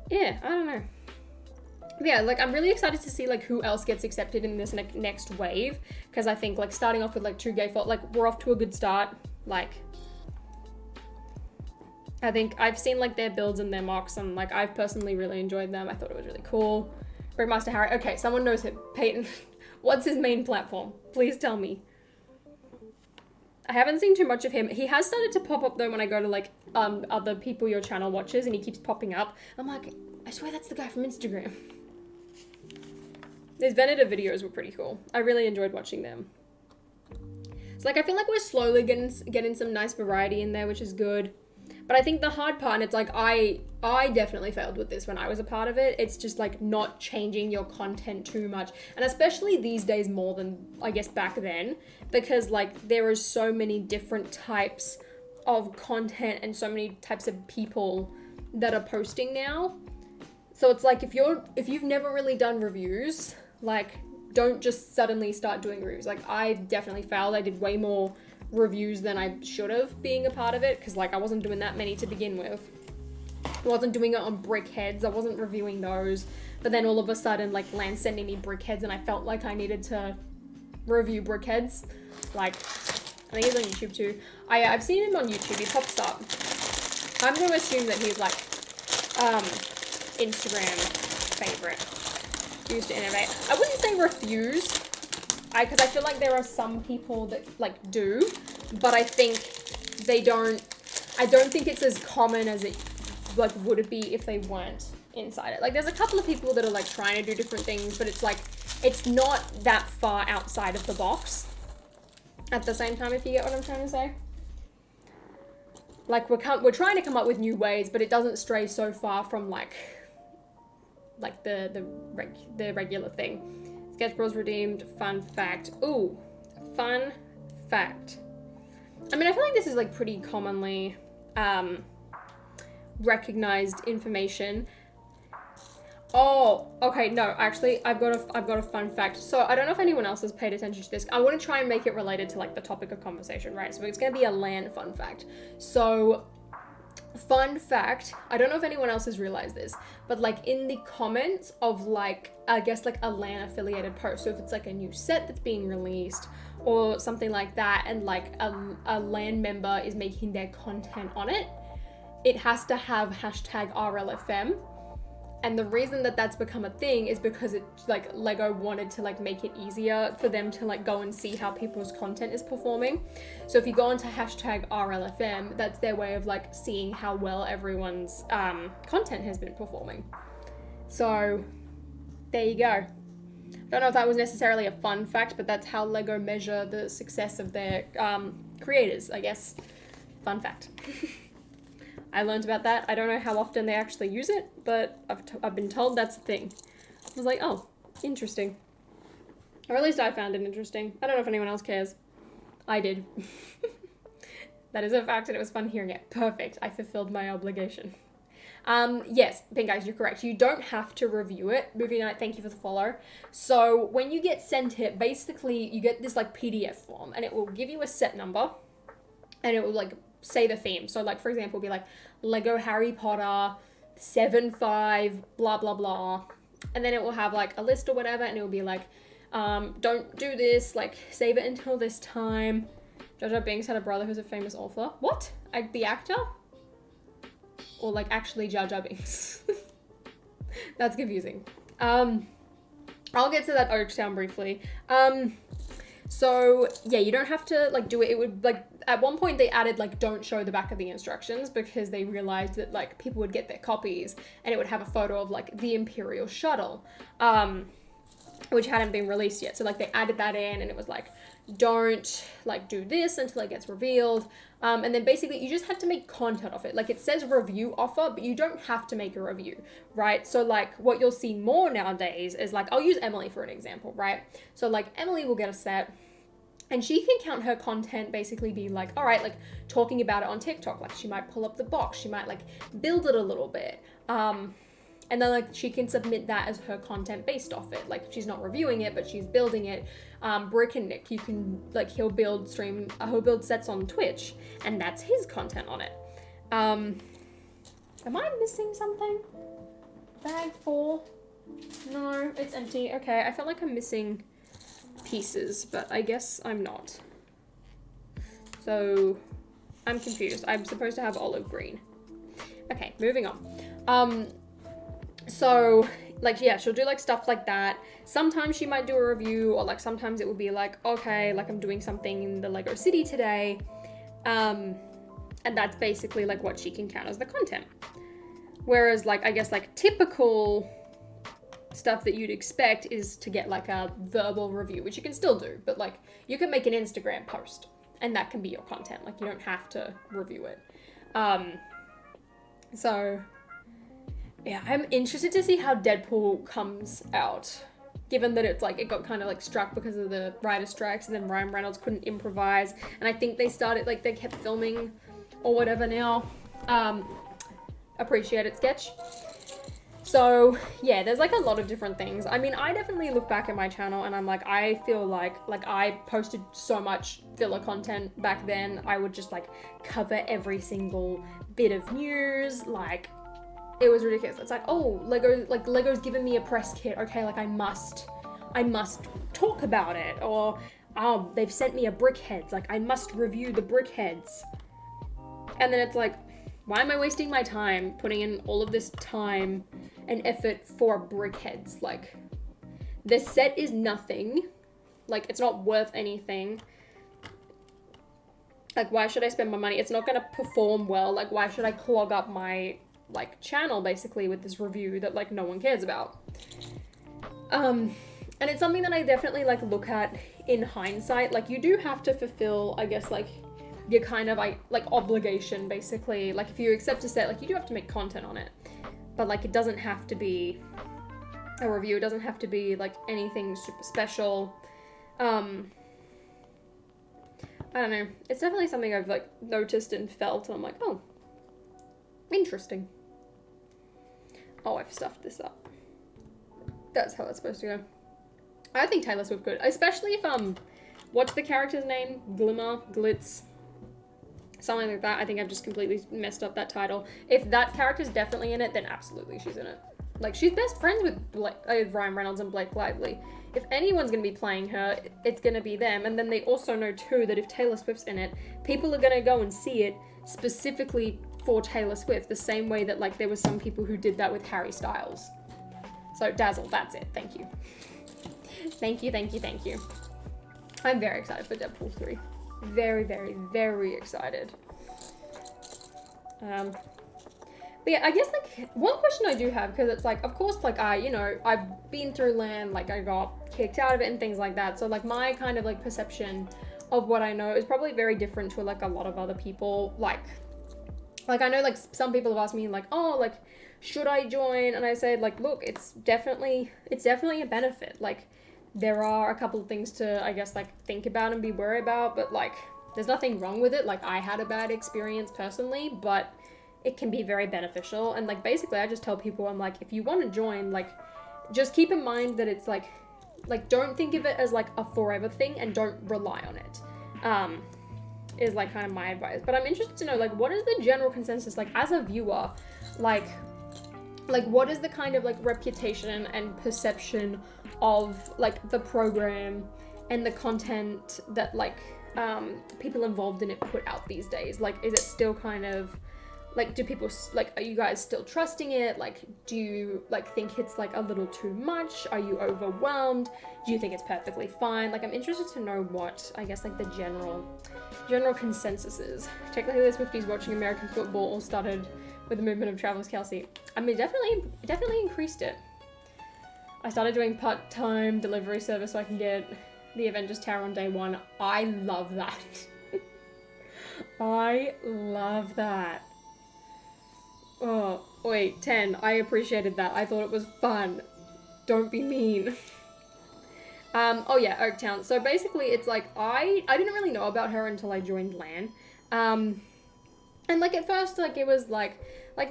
S1: yeah, I don't know. Yeah, like I'm really excited to see like who else gets accepted in this next wave, because I think like starting off with like True Gay Fault, like we're off to a good start. Like I think I've seen like their builds and their mocks, and like I've personally really enjoyed them. I thought it was really cool. Brickmaster Harry, okay, someone knows him. Peyton, what's his main platform? Please tell me. I haven't seen too much of him. He has started to pop up though when I go to like other people your channel watches, and he keeps popping up. I'm like, I swear that's the guy from Instagram. His Venator videos were pretty cool. I really enjoyed watching them. It's like, I feel like we're slowly getting some nice variety in there, which is good. But I think the hard part, and it's like, I definitely failed with this when I was a part of it. It's just like not changing your content too much. And especially these days more than, I guess, back then. Because like, there are so many different types of content and so many types of people that are posting now. So it's like, if you've never really done reviews, like, don't just suddenly start doing reviews. Like, I definitely failed. I did way more reviews than I should have being a part of it, because like I wasn't doing that many to begin with. I wasn't doing it on brickheads. I wasn't reviewing those. But then all of a sudden, like, Lance sending me brickheads, and I felt like I needed to review brickheads. Like, I think he's on YouTube too. I've seen him on YouTube. He pops up. I'm going to assume that he's like Instagram favorite. Used to innovate. I wouldn't say refuse, because I feel like there are some people that like do, but I think they don't. I don't think it's as common as it like would it be if they weren't inside it. Like, there's a couple of people that are like trying to do different things, but it's like it's not that far outside of the box. At the same time, if you get what I'm trying to say. like we're trying to come up with new ways, but it doesn't stray so far from like the regular thing. Sketch Bros redeemed fun fact. Ooh, fun fact. I mean, I feel like this is like pretty commonly recognized information. Oh, okay, no, actually, I've got a fun fact. So I don't know if anyone else has paid attention to this. I want to try and make it related to like the topic of conversation, right? So it's going to be a LAN fun fact. So fun fact, I don't know if anyone else has realized this, but like in the comments of like, I guess like a LAN affiliated post, so if it's like a new set that's being released or something like that, and like a LAN member is making their content on it, it has to have hashtag RLFM. And the reason that that's become a thing is because it like Lego wanted to like make it easier for them to like go and see how people's content is performing. So if you go onto hashtag RLFM, that's their way of like seeing how well everyone's content has been performing. So there you go. I don't know if that was necessarily a fun fact, but that's how Lego measure the success of their creators, I guess. Fun fact. I learned about that. I don't know how often they actually use it, but I've been told that's a thing. I was like, oh, interesting. Or at least I found it interesting. I don't know if anyone else cares. I did. That is a fact, and it was fun hearing it. Perfect. I fulfilled my obligation. Yes, Pink Guys, you're correct. You don't have to review it. Movie Night, thank you for the follow. So when you get sent it, basically you get this like PDF form, and it will give you a set number, and it will like say the theme. So like, for example, it'll be like Lego Harry Potter 7-5 blah blah blah, and then it will have like a list or whatever, and it will be like don't do this, like save it until this time. Jar Jar Binks had a brother who's a famous author. What? Like the actor? Or like actually Jar Jar Binks? That's confusing. I'll get to that Oaktown briefly. So yeah, you don't have to like do it. It would like, at one point they added like don't show the back of the instructions, because they realized that like people would get their copies and it would have a photo of like the Imperial shuttle, which hadn't been released yet. So like they added that in, and it was like, don't like do this until it gets revealed. And then basically you just have to make content of it. Like it says review offer, but you don't have to make a review, right? So like what you'll see more nowadays is like, I'll use Emily for an example, right? So like Emily will get a set, and she can count her content basically be like, all right, like talking about it on TikTok. Like she might pull up the box, she might like build it a little bit. And then like she can submit that as her content based off it. Like she's not reviewing it, but she's building it. Brick and Nick, you can like, he'll build sets on Twitch, and that's his content on it. Am I missing something? Bag 4? No, it's empty. Okay, I felt like I'm missing pieces, but I guess I'm not. So I'm confused. I'm supposed to have olive green. Okay, moving on. So like, yeah, she'll do like stuff like that. Sometimes she might do a review, or like sometimes it would be like, okay, like I'm doing something in the Lego City today. And that's basically like what she can count as the content. Whereas like, I guess like typical stuff that you'd expect is to get like a verbal review, which you can still do, but like you can make an Instagram post and that can be your content. Like you don't have to review it. So yeah, I'm interested to see how Deadpool comes out, given that it's like, it got kind of like struck because of the writer strikes, and then Ryan Reynolds couldn't improvise, and I think they started, like they kept filming or whatever now. Appreciate it, sketch. So yeah, there's like a lot of different things. I mean, I definitely look back at my channel and I'm like, I feel like I posted so much filler content back then. I would just like cover every single bit of news, like it was ridiculous. It's like, oh, Lego's given me a press kit. Okay, like I must talk about it. Or, oh, they've sent me a BrickHeads. Like I must review the BrickHeads. And then it's like, why am I wasting my time putting in all of this time and effort for BrickHeads? Like, this set is nothing. Like, it's not worth anything. Like, why should I spend my money? It's not gonna perform well. Like, why should I clog up my like channel basically with this review that like no one cares about? And it's something that I definitely like look at in hindsight. Like you do have to fulfill, I guess, like your kind of like obligation, basically. Like if you accept a set, like you do have to make content on it, but like it doesn't have to be a review. It doesn't have to be like anything super special. I don't know. It's definitely something I've like noticed and felt, and I'm like, oh, interesting. Oh, I've stuffed this up. That's how that's supposed to go. I think Taylor Swift could, especially if what's the character's name? Glimmer, Glitz, something like that. I think I've just completely messed up that title. If that character's definitely in it, then absolutely she's in it. Like, she's best friends with Ryan Reynolds and Blake Lively. If anyone's going to be playing her, it's going to be them. And then they also know, too, that if Taylor Swift's in it, people are going to go and see it specifically for Taylor Swift, the same way that, like, there was some people who did that with Harry Styles. So, Dazzle, that's it. Thank you. Thank you, thank you, thank you. I'm very excited for Deadpool 3. Very, very, very excited. But yeah, I guess, like, one question I do have, because it's, like, of course, like, I've been through LAN, like, I got kicked out of it and things like that, so, like, my kind of, like, perception of what I know is probably very different to, like, a lot of other people, like, I know, like, some people have asked me, like, oh, like, should I join? And I said, like, look, it's definitely a benefit, like, there are a couple of things to, I guess, like, think about and be worried about, but, like, there's nothing wrong with it. Like, I had a bad experience personally, but it can be very beneficial. And, like, basically, I just tell people, I'm like, if you want to join, like, just keep in mind that it's, like, don't think of it as, like, a forever thing, and don't rely on it, is, like, kind of my advice. But I'm interested to know, like, what is the general consensus, like, as a viewer, like, what is the kind of, like, reputation and perception of, like, the program and the content that, like, people involved in it put out these days? Like, is it still kind of, like, do people, like, are you guys still trusting it? Like, do you, like, think it's, like, a little too much? Are you overwhelmed? Do you think it's perfectly fine? Like, I'm interested to know what, I guess, like, the general consensus is. Technically, the Swifties watching American football all started with the movement of Travis Kelce. I mean, definitely increased it. I started doing part-time delivery service so I can get the Avengers Tower on day 1. I love that. I love that. Oh, wait, 10. I appreciated that. I thought it was fun. Don't be mean. Oh yeah, Oaktown. So basically, it's like, I didn't really know about her until I joined LAN. And, like, at first, like, it was, like,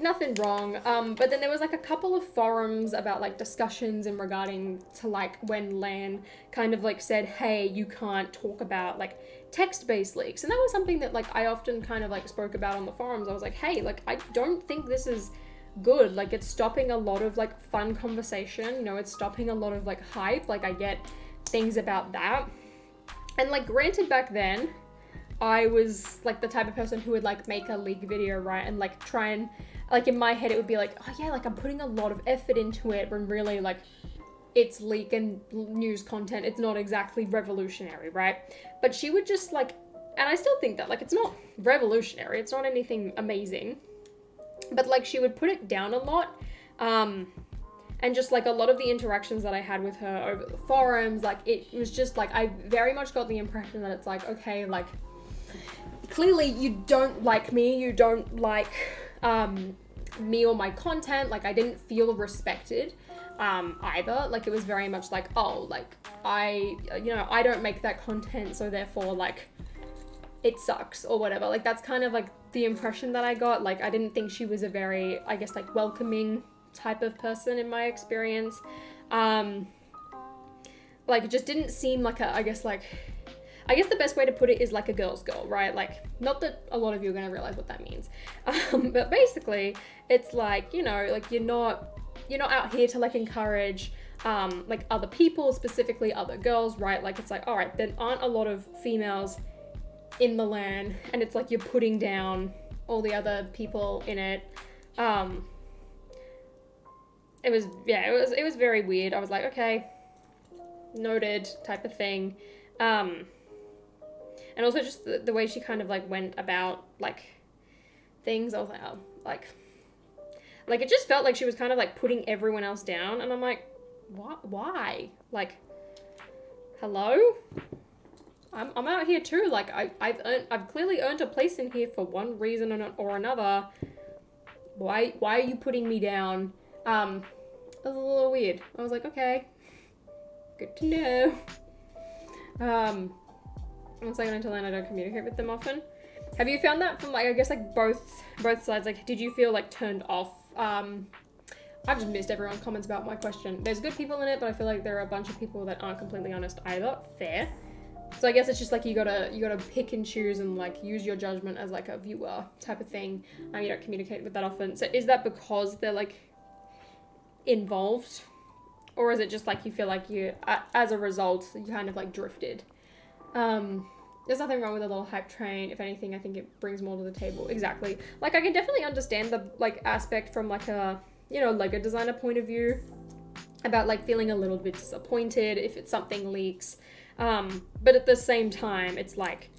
S1: nothing wrong, but then there was, like, a couple of forums about, like, discussions in regarding to, like, when LAN kind of, like, said, hey, you can't talk about, like, text-based leaks, and that was something that, like, I often kind of, like, spoke about on the forums. I was like, hey, like, I don't think this is good, like, it's stopping a lot of, like, fun conversation, you know, it's stopping a lot of, like, hype, like, I get things about that, and, like, granted, back then, I was, like, the type of person who would, like, make a leak video, right, and, like, try and, like, in my head, it would be like, oh, yeah, like, I'm putting a lot of effort into it, when really, like, it's leak and news content, it's not exactly revolutionary, right, but she would just, like, and I still think that, like, it's not revolutionary, it's not anything amazing, but, like, she would put it down a lot, and just, like, a lot of the interactions that I had with her over the forums, like, it was just, like, I very much got the impression that it's, like, okay, like, clearly you don't like me, you don't like me or my content, like, I didn't feel respected either, like, it was very much like, oh, like, I don't make that content, so therefore, like, it sucks, or whatever, like, that's kind of, like, the impression that I got, like, I didn't think she was a very, I guess, like, welcoming type of person in my experience, like, it just didn't seem like a, I guess the best way to put it is like a girl's girl, right? Like, not that a lot of you are going to realize what that means. But basically, it's like, you know, like, you're not out here to, like, encourage, like, other people, specifically other girls, right? Like, it's like, all right, there aren't a lot of females in the LAN, and it's like you're putting down all the other people in it. It was very weird. I was like, okay, noted type of thing. And also just the way she kind of, like, went about, like, things, I was like, oh, like, it just felt like she was kind of, like, putting everyone else down, and I'm like, what? Why? Like, hello? I'm out here too. Like I've clearly earned a place in here for one reason or another. Why are you putting me down? It was a little weird. I was like, okay, good to know. Once I got into land, I don't communicate with them often. Have you found that from like, I guess like both sides? Like, did you feel like turned off? I've just missed everyone's comments about my question. There's good people in it, but I feel like there are a bunch of people that aren't completely honest either. Fair. So I guess it's just like you gotta pick and choose and like use your judgment as like a viewer type of thing. You don't communicate with that often. So is that because they're like involved, or is it just like you feel like you, as a result, you kind of like drifted? There's nothing wrong with a little hype train. If anything, I think it brings more to the table. Exactly. Like I can definitely understand the like aspect from like a, you know, Lego designer point of view about like feeling a little bit disappointed if it's something leaks. But at the same time, it's like,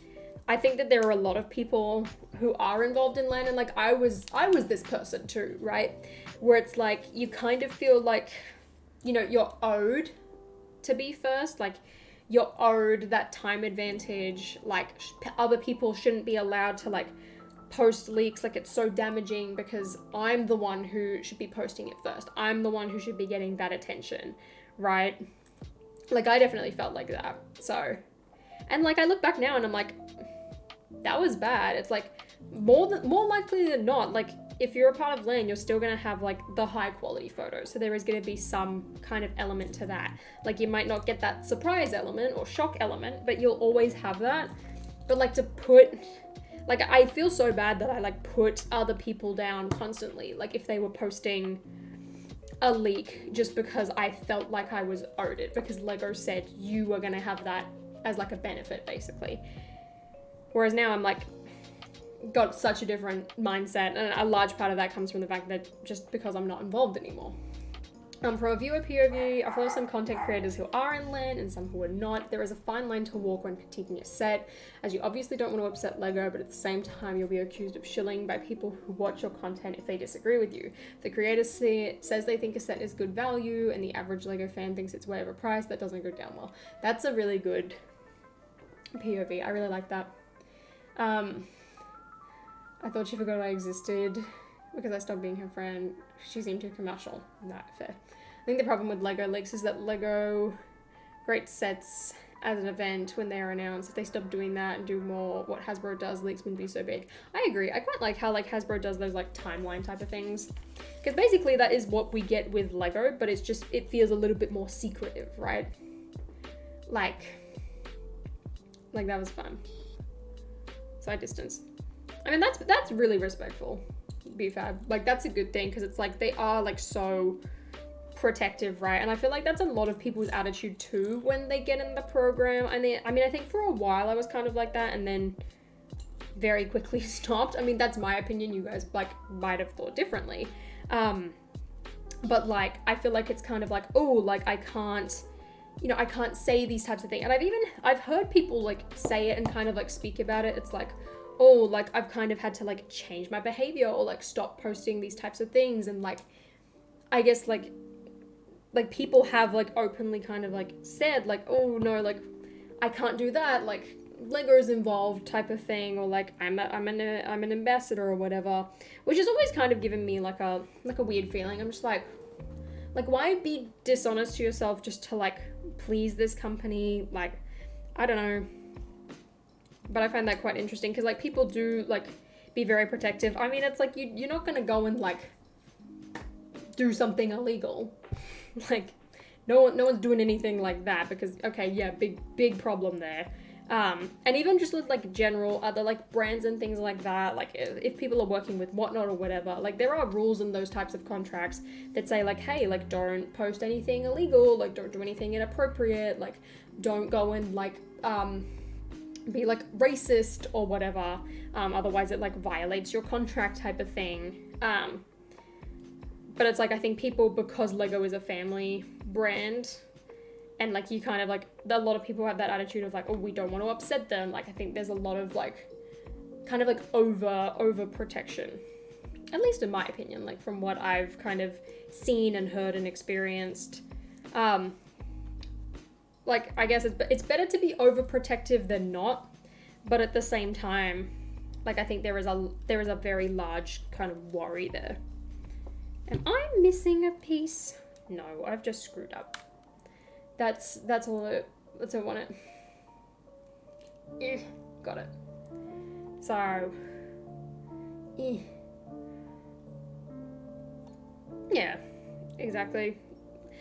S1: I think that there are a lot of people who are involved in land, and like I was this person too, right? Where it's like you kind of feel like, you know, you're owed to be first, like you're owed that time advantage, like other people shouldn't be allowed to like post leaks, like it's so damaging because I'm the one who should be posting it first. I'm the one who should be getting that attention, right? Like I definitely felt like that. So, and like I look back now and I'm like, that was bad. It's like more likely than not, like if you're a part of land, you're still gonna have like the high quality photos. So there is gonna be some kind of element to that. Like you might not get that surprise element or shock element, but you'll always have that. But like to put, like I feel so bad that I like put other people down constantly. Like if they were posting a leak just because I felt like I was owed it because Lego said you were gonna have that as like a benefit basically. Whereas now I'm like, got such a different mindset, and a large part of that comes from the fact that just because I'm not involved anymore. From a viewer POV, I follow some content creators who are in land and some who are not. There is a fine line to walk when critiquing a set, as you obviously don't want to upset Lego, but at the same time you'll be accused of shilling by people who watch your content if they disagree with you. If the creator says they think a set is good value and the average Lego fan thinks it's way overpriced, that doesn't go down well. That's a really good POV. I really like that. I thought she forgot I existed because I stopped being her friend. She seemed too commercial. Not fair. I think the problem with Lego leaks is that Lego great sets as an event when they are announced, if they stop doing that and do more what Hasbro does, leaks wouldn't be so big. I agree. I quite like how like Hasbro does those like timeline type of things. Because basically that is what we get with Lego, but it's just, it feels a little bit more secretive, right? Like that was fun. Side distance. I mean, that's really respectful, BFAB. Like, that's a good thing, because it's like, they are, like, so protective, right? And I feel like that's a lot of people's attitude, too, when they get in the program. And I think for a while I was kind of like that, and then very quickly stopped. I mean, that's my opinion. You guys, like, might have thought differently. But, like, I feel like it's kind of like, oh, like, I can't say these types of things. And I've heard people, like, say it and kind of, like, speak about it. It's like, oh, like, I've kind of had to, like, change my behavior or, like, stop posting these types of things. And, like, I guess, like people have, like, openly kind of, like, said, like, oh, no, like, I can't do that, like, Lego's involved type of thing, or, like, I'm an ambassador or whatever, which has always kind of given me, like a weird feeling. I'm just like, why be dishonest to yourself just to, like, please this company? Like, I don't know. But I find that quite interesting, because, like, people do, like, be very protective. I mean, it's like, you're not gonna go and, like, do something illegal. Like, no one's doing anything like that, because, okay, yeah, big problem there. And even just with, like, general other, like, brands and things like that, like, if people are working with Whatnot or whatever, like, there are rules in those types of contracts that say, like, hey, like, don't post anything illegal, like, don't do anything inappropriate, like, don't go and, like, be, like, racist or whatever, otherwise it, like, violates your contract type of thing. But it's like, I think people, because Lego is a family brand, and, like, you kind of, like, a lot of people have that attitude of, like, oh, we don't want to upset them. Like, I think there's a lot of, like, kind of, like, over protection. At least in my opinion, like, from what I've kind of seen and heard and experienced. like, I guess it's better to be overprotective than not, but at the same time, like, I think there is a very large kind of worry there. Am I missing a piece? No, I've just screwed up. That's all I want it. Got it. So, yeah, exactly.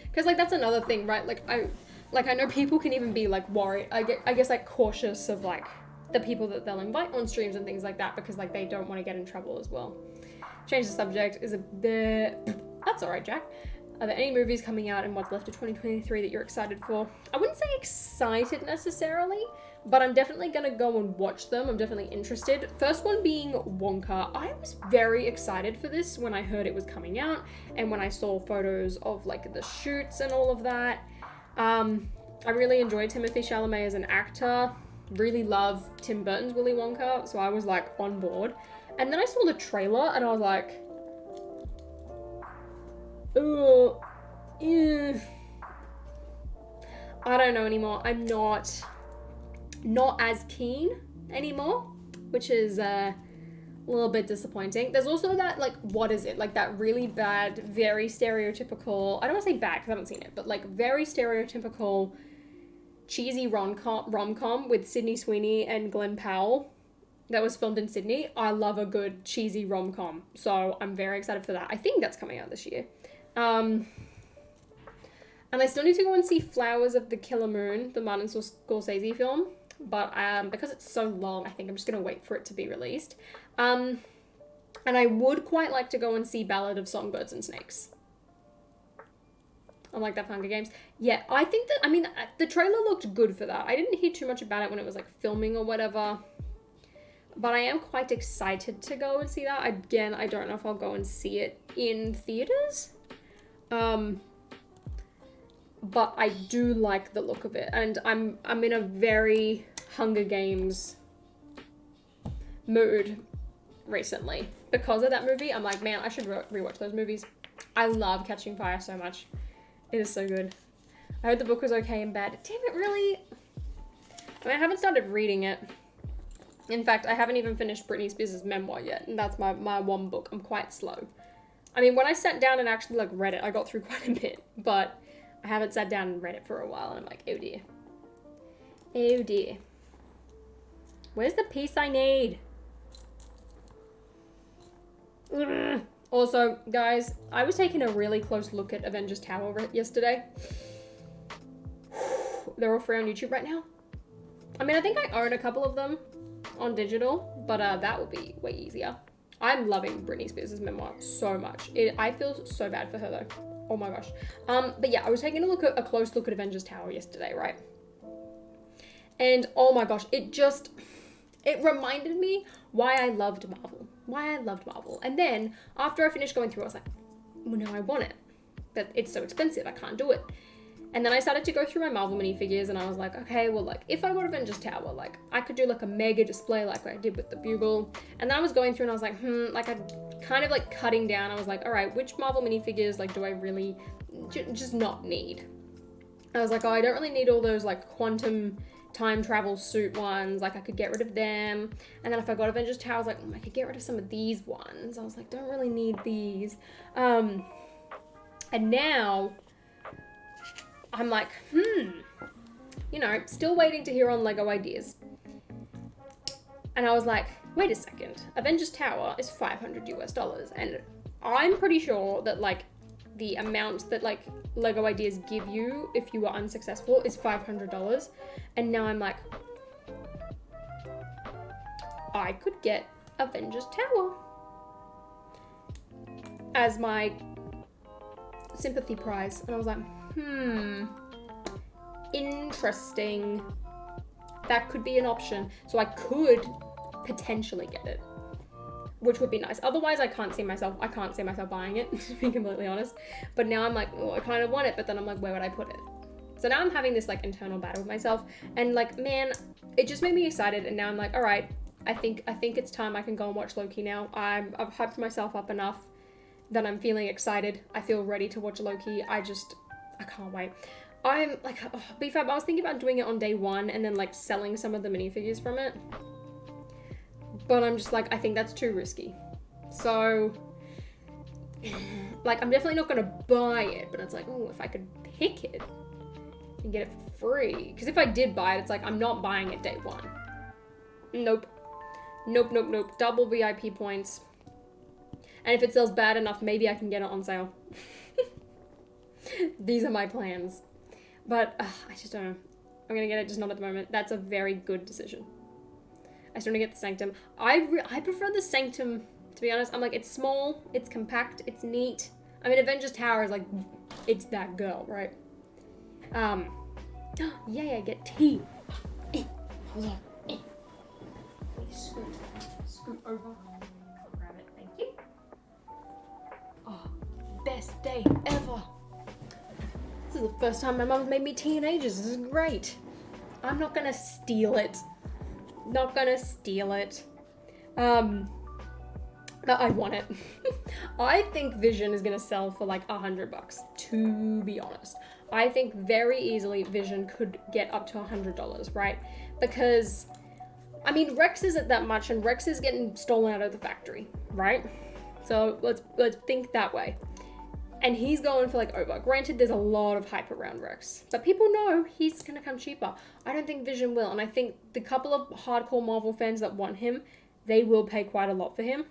S1: Because, like, that's another thing, right? Like, I know people can even be, like, worried. I guess, like, cautious of, like, the people that they'll invite on streams and things like that because, like, they don't want to get in trouble as well. Change the subject. That's all right, Jack. Are there any movies coming out in what's left of 2023 that you're excited for? I wouldn't say excited necessarily, but I'm definitely going to go and watch them. I'm definitely interested. First one being Wonka. I was very excited for this when I heard it was coming out and when I saw photos of, like, the shoots and all of that. I really enjoyed Timothée Chalamet as an actor. Really love Tim Burton's Willy Wonka, so I was, like, on board. And then I saw the trailer and I was like, oh, yeah. I don't know anymore. I'm not as keen anymore, which is a little bit disappointing. There's also that, like, what is it? Like, that really bad, very stereotypical, I don't want to say bad because I haven't seen it, but, like, very stereotypical cheesy rom-com with Sydney Sweeney and Glenn Powell that was filmed in Sydney. I love a good cheesy rom-com, so I'm very excited for that. I think that's coming out this year. And I still need to go and see Flowers of the Killer Moon, the Martin Scorsese film, but because it's so long, I think I'm just going to wait for it to be released. And I would quite like to go and see Ballad of Songbirds and Snakes. I like that for Hunger Games. Yeah, I think that, I mean, the trailer looked good for that. I didn't hear too much about it when it was, like, filming or whatever, but I am quite excited to go and see that. Again, I don't know if I'll go and see it in theaters. But I do like the look of it, and I'm in a very Hunger Games mood recently because of that movie. I'm like, man, I should rewatch those movies. I love Catching Fire so much. It is so good. I heard the book was okay and bad. Damn it, really? I mean, I haven't started reading it. In fact, I haven't even finished Britney Spears' memoir yet, and that's my one book. I'm quite slow. I mean, when I sat down and actually, like, read it, I got through quite a bit, but I haven't sat down and read it for a while, and I'm like, oh dear. Oh dear. Where's the piece I need? Ugh. Also, guys, I was taking a really close look at Avengers Tower yesterday. They're all free on YouTube right now. I mean, I think I own a couple of them on digital, but that would be way easier. I'm loving Britney Spears' memoir so much. I feel so bad for her though. Oh my gosh. But yeah, I was taking a close look at Avengers Tower yesterday, right? And oh my gosh, it reminded me why I loved Marvel. And then after I finished going through, I was like, well, no, I want it. But it's so expensive, I can't do it. And then I started to go through my Marvel minifigures and I was like, okay, well, like, if I got Avengers Tower, like, I could do, like, a mega display like I did with the Bugle. And then I was going through and I was like, like, I'm kind of, like, cutting down. I was like, all right, which Marvel minifigures, like, do I really just not need? I was like, oh, I don't really need all those, like, quantum time travel suit ones. Like, I could get rid of them. And then if I got Avengers Tower, I was like, I could get rid of some of these ones. I was like, don't really need these. And now I'm like, you know, still waiting to hear on Lego ideas. And I was like, wait a second, Avengers Tower is $500 US. And I'm pretty sure that, like, the amount that, like, Lego Ideas give you if you are unsuccessful is $500. And now I'm like, I could get Avengers Tower as my sympathy prize. And I was like, interesting. That could be an option. So I could potentially get it, which would be nice. Otherwise, I can't see myself buying it, to be completely honest. But now I'm like, oh, I kind of want it, but then I'm like, where would I put it? So now I'm having this, like, internal battle with myself, and, like, man, it just made me excited. And now I'm like, all right, I think it's time I can go and watch Loki now. I've hyped myself up enough that I'm feeling excited. I feel ready to watch Loki. I can't wait. I'm like, oh, BFAB, I was thinking about doing it on day one and then like selling some of the minifigures from it. But I'm just like, I think that's too risky. So, like, I'm definitely not going to buy it, but it's like, oh, if I could pick it and get it for free. Because if I did buy it, it's like, I'm not buying it day one. Nope. Nope, nope, nope. Double VIP points. And if it sells bad enough, maybe I can get it on sale. These are my plans. But I just don't know. I'm going to get it, just not at the moment. That's a very good decision. I still want to get the Sanctum. I prefer the Sanctum, to be honest. I'm like, it's small, it's compact, it's neat. I mean, Avengers Tower is like, it's that girl, right? Yeah, I get tea. Hold on. Scoot over. I'll grab it, thank you. Oh, best day ever. This is the first time my mum's made me tea in ages. This is great. I'm not gonna steal it. Not gonna steal it. But I want it. I think Vision is gonna sell for like $100, to be honest. I think very easily Vision could get up to $100, right? Because, I mean, Rex isn't that much, and Rex is getting stolen out of the factory, right? So let's think that way. And he's going for like over. Granted, there's a lot of hype around Rex, but people know he's gonna come cheaper. I don't think Vision will, and I think the couple of hardcore Marvel fans that want him, they will pay quite a lot for him.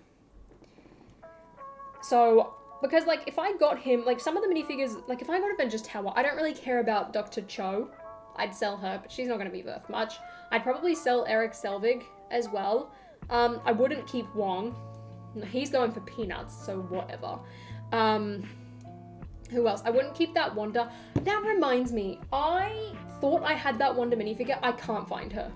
S1: So, because like if I got him, like some of the minifigures, like if I got Avengers Tower, I don't really care about Dr. Cho. I'd sell her, but she's not gonna be worth much. I'd probably sell Eric Selvig as well. I wouldn't keep Wong. He's going for peanuts, so whatever. Who else? I wouldn't keep that Wanda. That reminds me, I thought I had that Wanda minifigure. I can't find her.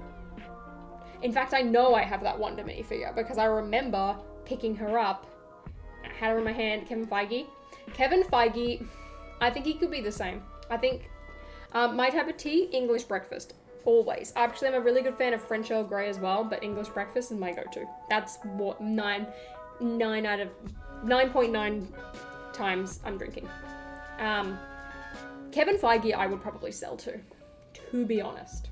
S1: In fact, I know I have that Wanda minifigure because I remember picking her up. I had her in my hand. Kevin Feige. Kevin Feige, I think he could be the same. I think my type of tea, English breakfast. Always. Actually, I'm a really good fan of French Earl Grey as well, but English breakfast is my go-to. That's what 9.9 times I'm drinking. Kevin Feige I would probably sell to be honest.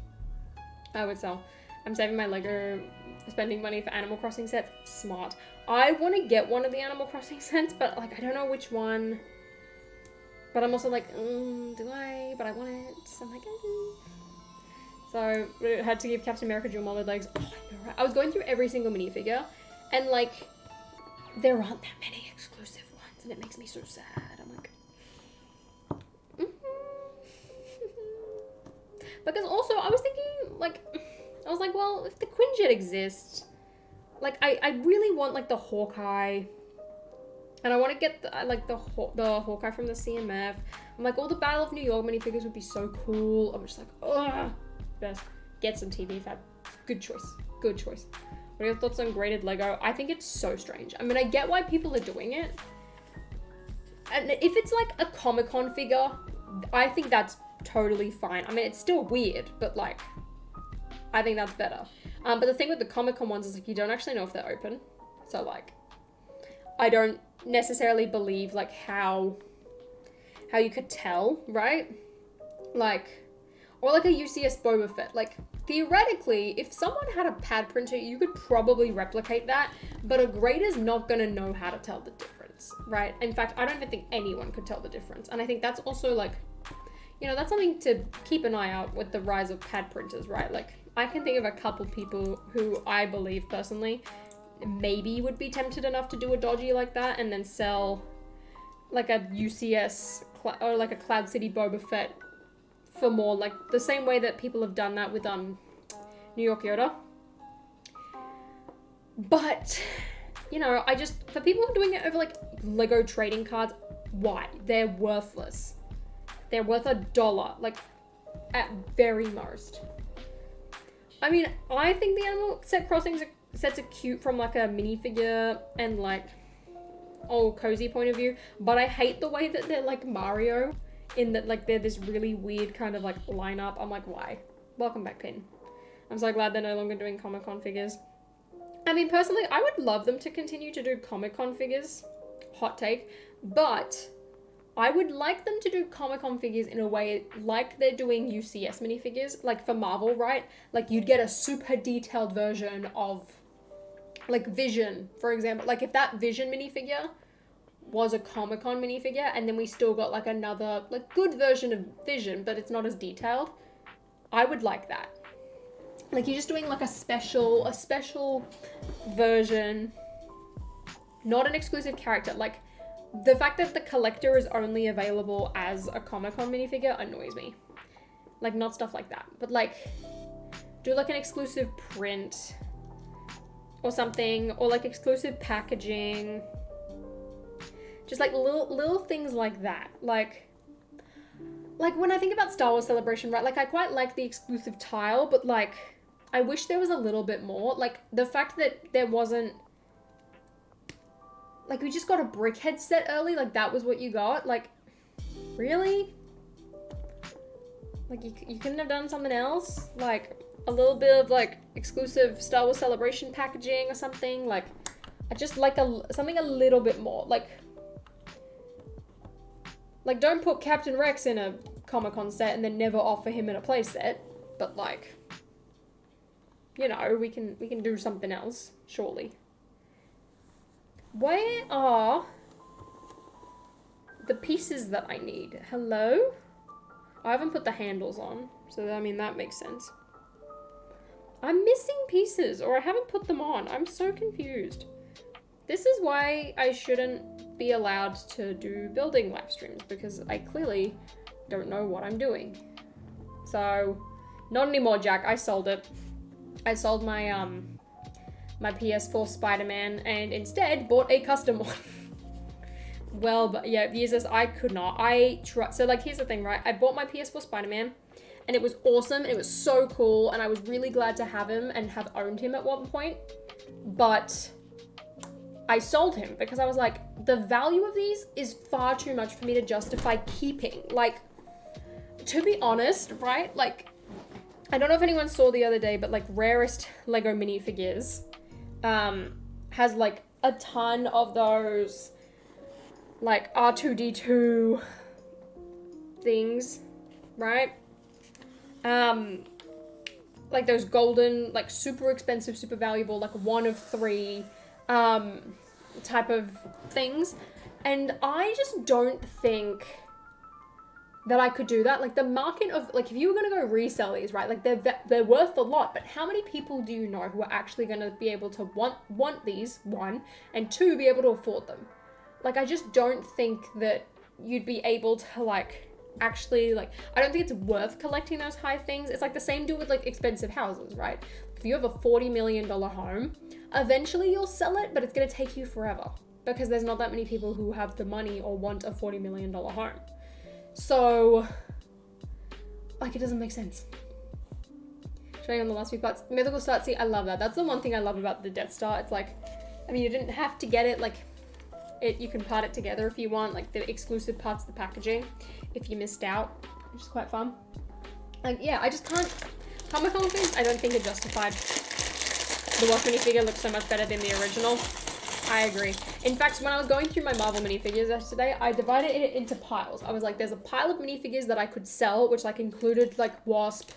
S1: I would sell. I'm saving my Lego spending money for Animal Crossing sets. Smart. I want to get one of the Animal Crossing sets, but like I don't know which one. But I'm also like, do I? But I want it. So I'm like, So I had to give Captain America dual molded legs. Oh, I know, right? I was going through every single minifigure, and like, there aren't that many exclusive ones, and it makes me so sad. I'm like, because also I was thinking like, I was like, well, if the Quinjet exists, like I really want like the Hawkeye. And I want to get the Hawkeye from the CMF. I'm like, all the Battle of New York minifigures would be so cool. I'm just like, ugh. Best. Get some TV fab. Good choice. Good choice. What are your thoughts on graded Lego? I think it's so strange. I mean, I get why people are doing it. And if it's like a Comic-Con figure, I think that's totally fine. I mean, it's still weird, but like, I think that's better. But the thing with the Comic-Con ones is like, you don't actually know if they're open. So like, I don't necessarily believe like how you could tell, right? Like, or like a UCS Boba Fett. Like, theoretically, if someone had a pad printer, you could probably replicate that, but a grader's not gonna know how to tell the difference, right? In fact, I don't even think anyone could tell the difference. And I think that's also like, you know, that's something to keep an eye out with the rise of pad printers, right? Like, I can think of a couple people who I believe personally maybe would be tempted enough to do a dodgy like that and then sell like a UCS or like a Cloud City Boba Fett for more, like the same way that people have done that with New York Yoda. But, you know, I just, for people who are doing it over like Lego trading cards, why? They're worthless. They're worth $1, like at very most. I mean, I think the Animal sets are cute from like a minifigure and like old cozy point of view, but I hate the way that they're like Mario in that like they're this really weird kind of like lineup. I'm like, why? Welcome back, Pin. I'm so glad they're no longer doing Comic-Con figures. I mean, personally, I would love them to continue to do Comic-Con figures. Hot take. But I would like them to do Comic-Con figures in a way like they're doing UCS minifigures, like for Marvel, right? Like you'd get a super detailed version of like Vision, for example. Like if that Vision minifigure was a Comic-Con minifigure and then we still got like another like good version of Vision, but it's not as detailed, I would like that. Like you're just doing like a special version, not an exclusive character. Like the fact that the collector is only available as a Comic-Con minifigure annoys me. Like not stuff like that, but like do like an exclusive print or something, or like exclusive packaging. Just like little things like that. Like when I think about Star Wars Celebration, right? Like I quite like the exclusive tile, but like I wish there was a little bit more. Like the fact that there wasn't, like we just got a Brickhead set early, like that was what you got. Like really? Like you couldn't have done something else? Like a little bit of like exclusive Star Wars Celebration packaging or something. Like I just like something a little bit more. Like don't put Captain Rex in a Comic-Con set and then never offer him in a play set. But like, you know, we can do something else, surely. Where are the pieces that I need? Hello? I haven't put the handles on, so I mean that makes sense. I'm missing pieces, or I haven't put them on. I'm so confused. This is why I shouldn't be allowed to do building live streams, because I clearly don't know what I'm doing. So, not anymore, Jack. I sold it. I sold my my PS4 Spider-Man and instead bought a custom one. Well, but yeah, users, I could not. So like, here's the thing, right? I bought my PS4 Spider-Man and it was awesome and it was so cool and I was really glad to have him and have owned him at one point. But I sold him because I was like, the value of these is far too much for me to justify keeping. Like, to be honest, right? Like, I don't know if anyone saw the other day, but like Rarest Lego minifigures has like a ton of those like R2-D2 things, right? Like those golden, like super expensive, super valuable, like 1 of 3 type of things. And I just don't think that I could do that. Like the market of, like if you were going to go resell these, right? Like they're worth a lot, but how many people do you know who are actually going to be able to want these, 1, and 2, be able to afford them? Like I just don't think that you'd be able to like actually, like, I don't think it's worth collecting those high things. It's like the same deal with like expensive houses, right? If you have a $40 million home, eventually you'll sell it, but it's going to take you forever because there's not that many people who have the money or want a $40 million home. So, like, it doesn't make sense. Showing on the last few parts. Mythical Start, see, I love that. That's the one thing I love about the Death Star. It's like, I mean, you didn't have to get it, like, you can part it together if you want, like the exclusive parts of the packaging, if you missed out, which is quite fun. Like, yeah, I just can't, Comic-Con things, I don't think are justified. The Watch minifigure looks so much better than the original. I agree. In fact, when I was going through my Marvel minifigures yesterday, I divided it into piles. I was like, there's a pile of minifigures that I could sell, which like included like Wasp,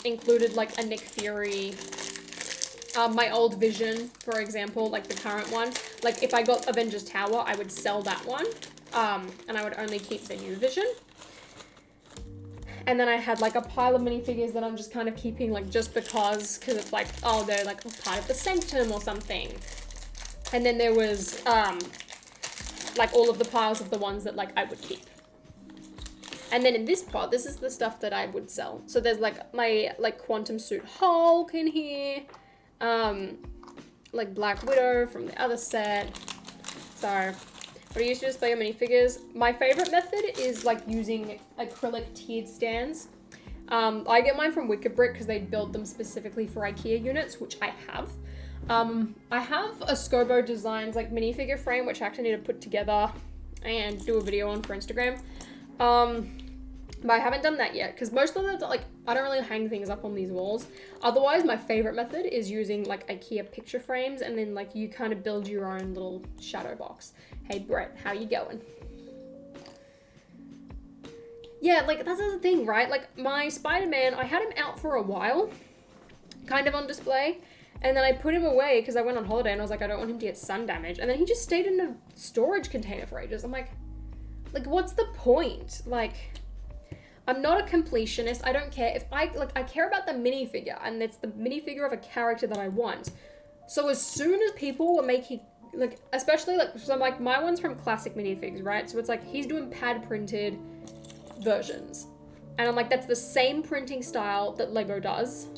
S1: included like a Nick Fury, my old Vision, for example, like the current one. Like if I got Avengers Tower, I would sell that one, and I would only keep the new Vision. And then I had like a pile of minifigures that I'm just kind of keeping like just because it's like, oh, they're like part of the Sanctum or something. And then there was like all of the piles of the ones that like I would keep. And then in this part, this is the stuff that I would sell. So there's like my like Quantum Suit Hulk in here, like Black Widow from the other set. So what I used to display your minifigures. My favorite method is like using acrylic tiered stands. I get mine from Wicked Brick because they build them specifically for IKEA units, which I have. I have a Scobo Designs like minifigure frame, which I actually need to put together and do a video on for Instagram. But I haven't done that yet because most of the, like, I don't really hang things up on these walls. Otherwise, my favorite method is using like IKEA picture frames and then like you kind of build your own little shadow box. Hey Brett, how you going? Yeah, like, that's the thing, right? Like, my Spider-Man, I had him out for a while, kind of on display, and then I put him away because I went on holiday and I was like, I don't want him to get sun damage. And then he just stayed in a storage container for ages. I'm like, what's the point? Like, I'm not a completionist. I don't care. If I care about the minifigure, and it's the minifigure of a character that I want. So as soon as people were making, like, especially, like, so, like, my one's from Classic Minifigs, right? So it's like, he's doing pad printed versions. And I'm like, that's the same printing style that Lego does.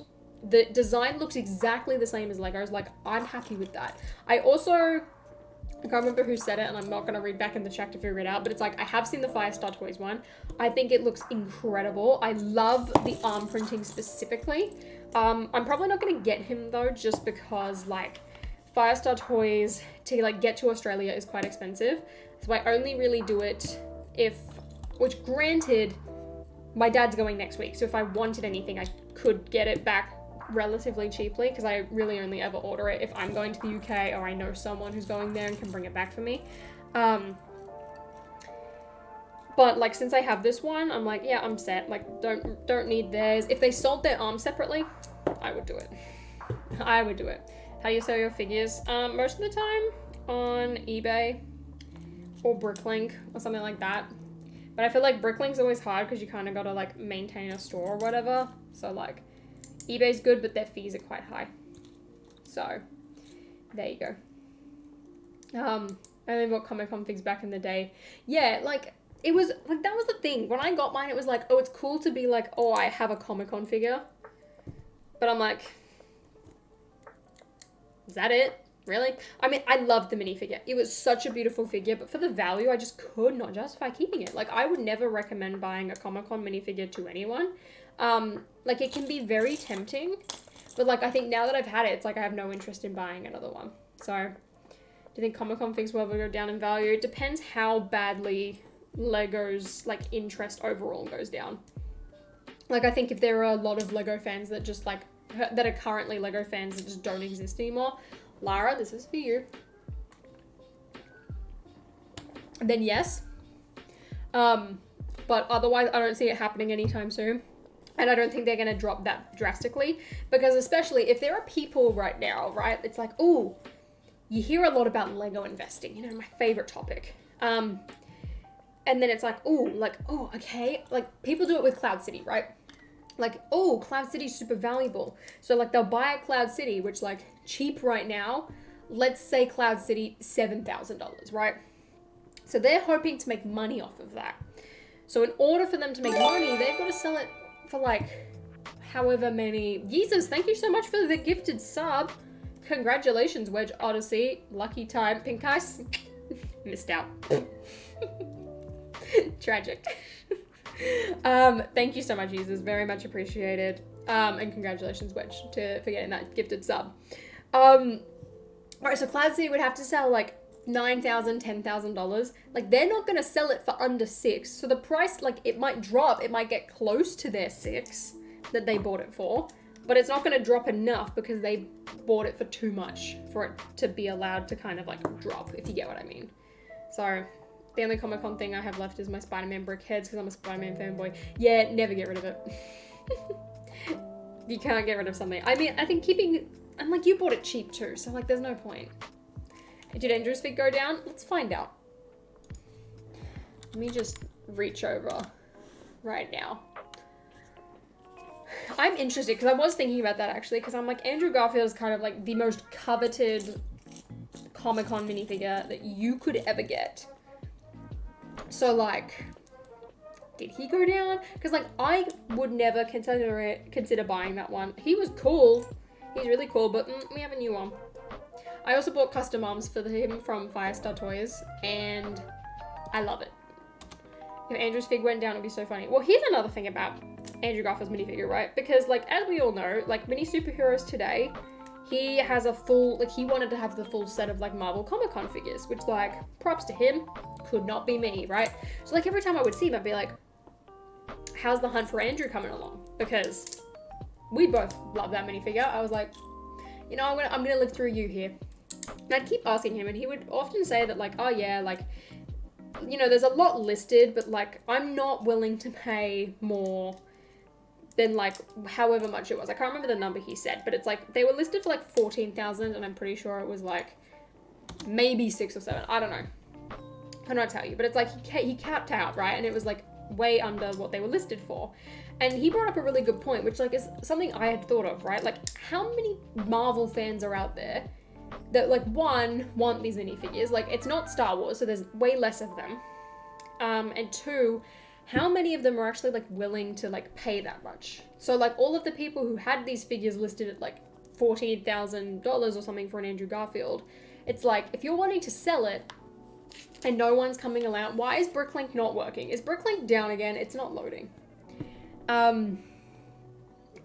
S1: The design looks exactly the same as Lego's. Like, I'm happy with that. I also, I can't remember who said it, and I'm not going to read back in the chat to figure it out, but it's like, I have seen the Firestar Toys one. I think it looks incredible. I love the arm printing specifically. I'm probably not going to get him, though, just because, like, Firestar Toys, to, like, get to Australia is quite expensive. So I only really do it if, which granted, my dad's going next week, so if I wanted anything, I could get it back relatively cheaply, because I really only ever order it if I'm going to the UK or I know someone who's going there and can bring it back for me. But, like, since I have this one, I'm like, yeah, I'm set. Like, don't need theirs. If they sold their arms separately, I would do it. I would do it. How do you sell your figures? Most of the time on eBay or Bricklink or something like that. But I feel like Bricklink's always hard because you kind of got to, like, maintain a store or whatever. So, like, eBay's good, but their fees are quite high. So, there you go. I only bought Comic-Con figs back in the day. Yeah, like, it was, like, that was the thing. When I got mine, it was like, oh, it's cool to be like, oh, I have a Comic-Con figure. But I'm like, is that it? Really? I mean, I loved the minifigure. It was such a beautiful figure, but for the value, I just could not justify keeping it. Like, I would never recommend buying a Comic-Con minifigure to anyone. Like, it can be very tempting, but, like, I think now that I've had it, it's like I have no interest in buying another one. So, do you think Comic-Con figs will ever go down in value? It depends how badly Lego's, like, interest overall goes down. Like, I think if there are a lot of Lego fans that just, like, that are currently Lego fans that just don't exist anymore, Lara, this is for you. Then yes. But otherwise, I don't see it happening anytime soon. And I don't think they're going to drop that drastically. Because especially if there are people right now, right? It's like, ooh, you hear a lot about Lego investing. You know, my favorite topic. And then it's like, ooh, okay. Like, people do it with Cloud City, right? Like, oh, Cloud City's super valuable. So, like, they'll buy a Cloud City, which, like, cheap right now. Let's say Cloud City, $7,000, right? So they're hoping to make money off of that. So in order for them to make money, they've got to sell it for, like, however many... Jesus, thank you so much for the gifted sub. Congratulations, Wedge Odyssey. Lucky time. Pink Ice. Missed out. Tragic. Thank you so much, Jesus. Very much appreciated. And congratulations, Wedge, for getting that gifted sub. Alright, so Cloud City would have to sell, like, $9,000, $10,000. Like, they're not going to sell it for under $6,000. So the price, like, it might drop. It might get close to their $6,000 that they bought it for. But it's not going to drop enough because they bought it for too much for it to be allowed to kind of, like, drop, if you get what I mean. So... the only Comic-Con thing I have left is my Spider-Man brick heads because I'm a Spider-Man fanboy. Yeah, never get rid of it. You can't get rid of something. I mean, I think keeping... I'm like, you bought it cheap too, so, like, there's no point. Did Andrew's fig go down? Let's find out. Let me just reach over right now. I'm interested because I was thinking about that, actually, because I'm like, Andrew Garfield is kind of, like, the most coveted Comic-Con minifigure that you could ever get. So, like, did he go down? Because, like, I would never consider buying that one. He was cool. He's really cool, but we have a new one. I also bought custom arms for him from Firestar Toys, and I love it. If Andrew's fig went down, it'd be so funny. Well, here's another thing about Andrew Garfield's minifigure, right? Because, like, as we all know, like, Mini Superheroes today, he has a full, like, he wanted to have the full set of, like, Marvel Comic-Con figures, which, like, props to him. Could not be me, right? So, like, every time I would see him, I'd be like, how's the hunt for Andrew coming along? Because we both love that minifigure. I was like, you know, I'm gonna live through you here. And I'd keep asking him, and he would often say that, like, oh yeah, like, you know, there's a lot listed, but like I'm not willing to pay more than like however much it was. I can't remember the number he said, but it's like they were listed for like 14,000, and I'm pretty sure it was like maybe 6 or 7. I don't know. I cannot tell you, but it's like he capped out, right? And it was like way under what they were listed for. And he brought up a really good point, which like is something I had thought of, right? Like how many Marvel fans are out there that like one want these minifigures? Like it's not Star Wars, so there's way less of them. And two, how many of them are actually like willing to like pay that much? So like all of the people who had these figures listed at like $14,000 or something for an Andrew Garfield, it's like if you're wanting to sell it and no one's coming around, why is Bricklink not working? Is Bricklink down again? It's not loading.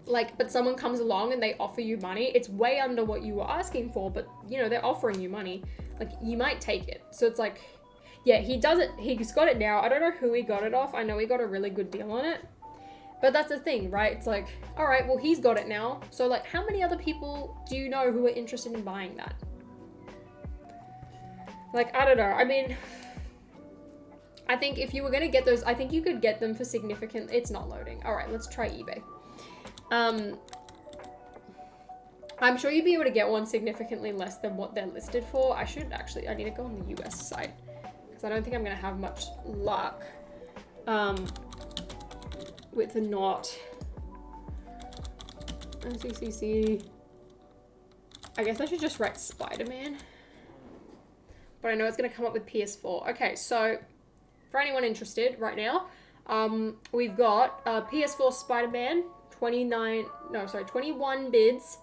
S1: Like, but someone comes along and they offer you money. It's way under what you were asking for, but you know, they're offering you money. Like you might take it. So it's like, yeah, he does it. He's got it now. I don't know who he got it off. I know he got a really good deal on it. But that's the thing, right? It's like, all right, well, he's got it now. So like, how many other people do you know who are interested in buying that? Like, I don't know. I mean, I think if you were going to get those, I think you could get them for significant. It's not loading. All right, let's try eBay. I'm sure you'd be able to get one significantly less than what they're listed for. I need to go on the US site because I don't think I'm going to have much luck with the not NCCC. I guess I should just write Spider-Man, but I know it's going to come up with PS4. Okay, so for anyone interested right now, we've got PS4 Spider-Man, 21 bids,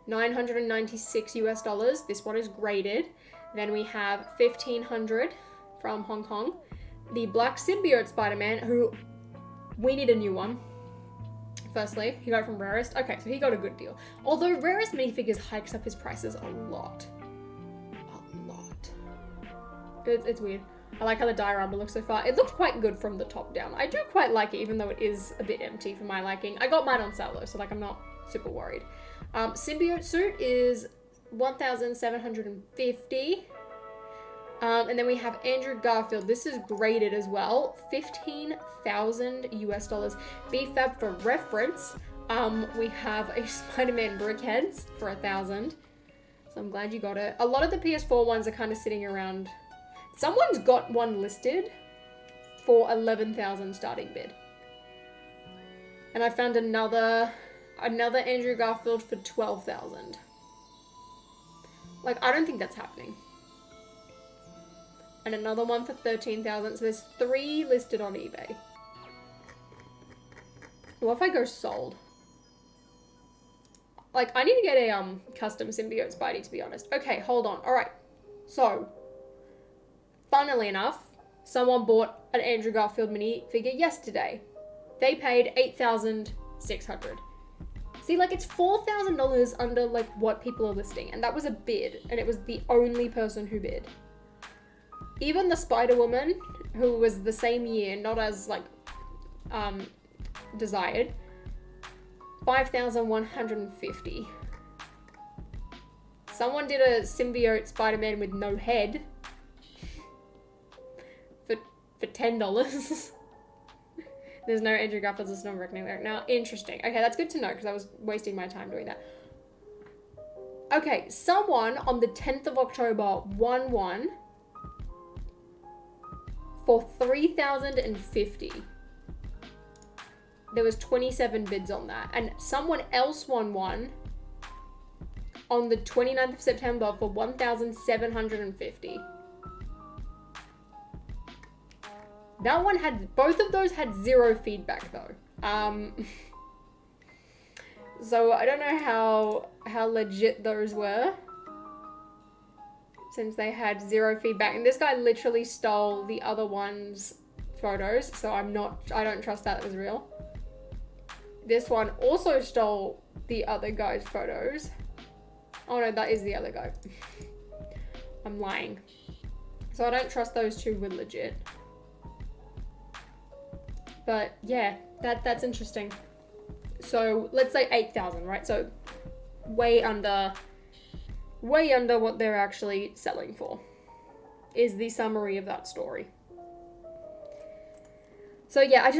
S1: $996. This one is graded. Then we have 1,500 from Hong Kong. The Black Symbiote Spider-Man, who we need a new one. Firstly, he got it from Rarest. Okay, so he got a good deal. Although Rarest minifigures hikes up his prices a lot. It's weird. I like how the diorama looks so far. It looked quite good from the top down. I do quite like it, even though it is a bit empty for my liking. I got mine on sale though, so like I'm not super worried. Symbiote suit is 1,750. And then we have Andrew Garfield. This is graded as well. $15,000. BFAB for reference. We have a Spider-Man Brickheads for 1,000. So I'm glad you got it. A lot of the PS4 ones are kind of sitting around. Someone's got one listed for 11,000 starting bid. And I found another Andrew Garfield for 12,000. Like, I don't think that's happening. And another one for 13,000. So there's 3 listed on eBay. What if I go sold? Like, I need to get a custom symbiote Spidey, to be honest. Okay, hold on. All right. So, funnily enough, someone bought an Andrew Garfield minifigure yesterday. They paid $8,600. See, like, it's $4,000 under, like, what people are listing. And that was a bid. And it was the only person who bid. Even the Spider-Woman, who was the same year, not as, like, desired, 5,150. Someone did a symbiote Spider-Man with no head for $10. There's no Andrew Garfield's listed on Reckoning there. Now, interesting. Okay, that's good to know because I was wasting my time doing that. Okay, someone on the 10th of October won one for $3,050. There was 27 bids on that. And someone else won one on the 29th of September for $1,750. That one both of those had 0 feedback though. So I don't know how legit those were, since they had 0 feedback. And this guy literally stole the other one's photos, so I don't trust that was real. This one also stole the other guy's photos. Oh no, that is the other guy. I'm lying. So I don't trust those two were legit. But yeah, that's interesting. So let's say 8,000, right? So way under what they're actually selling for is the summary of that story. So yeah,